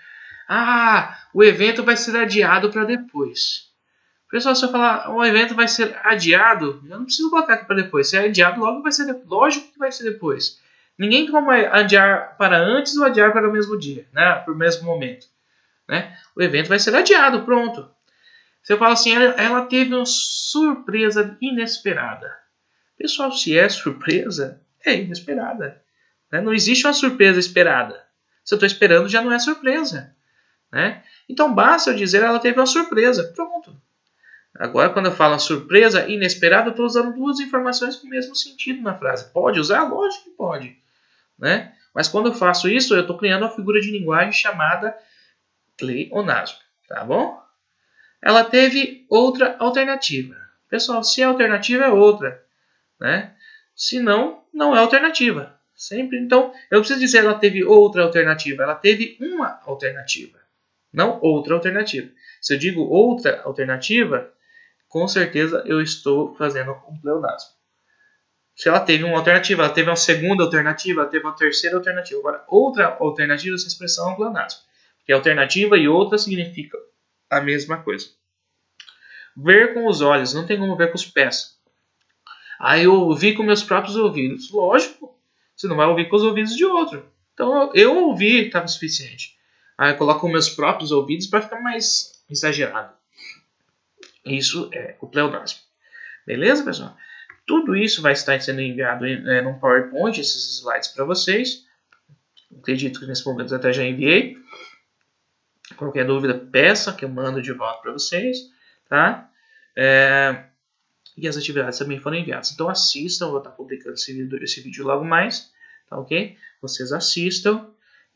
O evento vai ser adiado para depois. Pessoal, se eu falar o evento vai ser adiado, eu não preciso colocar aqui para depois. Se é adiado, logo vai ser depois. Lógico que vai ser depois. Ninguém tem como adiar para antes ou adiar para o mesmo dia, né? Para o mesmo momento. Né? O evento vai ser adiado, pronto. Se eu falo assim, ela teve uma surpresa inesperada. Pessoal, se é surpresa, é inesperada. Né? Não existe uma surpresa esperada. Se eu estou esperando, já não é surpresa. Né? Então, basta eu dizer ela teve uma surpresa. Pronto. Agora, quando eu falo surpresa inesperada, eu estou usando duas informações com o mesmo sentido na frase. Pode usar? Lógico que pode. Né? Mas quando eu faço isso, eu estou criando uma figura de linguagem chamada pleonasmo. Tá bom? Ela teve outra alternativa. Pessoal, se é alternativa, é outra. Né? Se não, não é alternativa. Sempre. Então, eu preciso dizer ela teve outra alternativa. Ela teve uma alternativa. Não outra alternativa. Se eu digo outra alternativa, com certeza eu estou fazendo um pleonasmo. Se ela teve uma alternativa, ela teve uma segunda alternativa, ela teve uma terceira alternativa. Agora, outra alternativa, essa expressão é um pleonasmo. Porque alternativa e outra significam a mesma coisa. Ver com os olhos, não tem como ver com os pés. Eu ouvi com meus próprios ouvidos. Lógico, você não vai ouvir com os ouvidos de outro. Então, eu ouvi, estava suficiente. Aí eu coloco meus próprios ouvidos para ficar mais exagerado. Isso é o pleonasmo. Beleza, pessoal? Tudo isso vai estar sendo enviado no PowerPoint, esses slides para vocês. Acredito que nesse momento até já enviei. Qualquer dúvida, peça que eu mando de volta para vocês. Tá? E as atividades também foram enviadas. Então assistam, eu vou estar publicando esse vídeo logo mais. Tá ok? Vocês assistam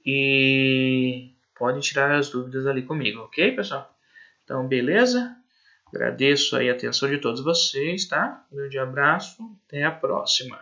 e podem tirar as dúvidas ali comigo, ok, pessoal? Então, beleza? Agradeço aí a atenção de todos vocês, tá? Um grande abraço, até a próxima.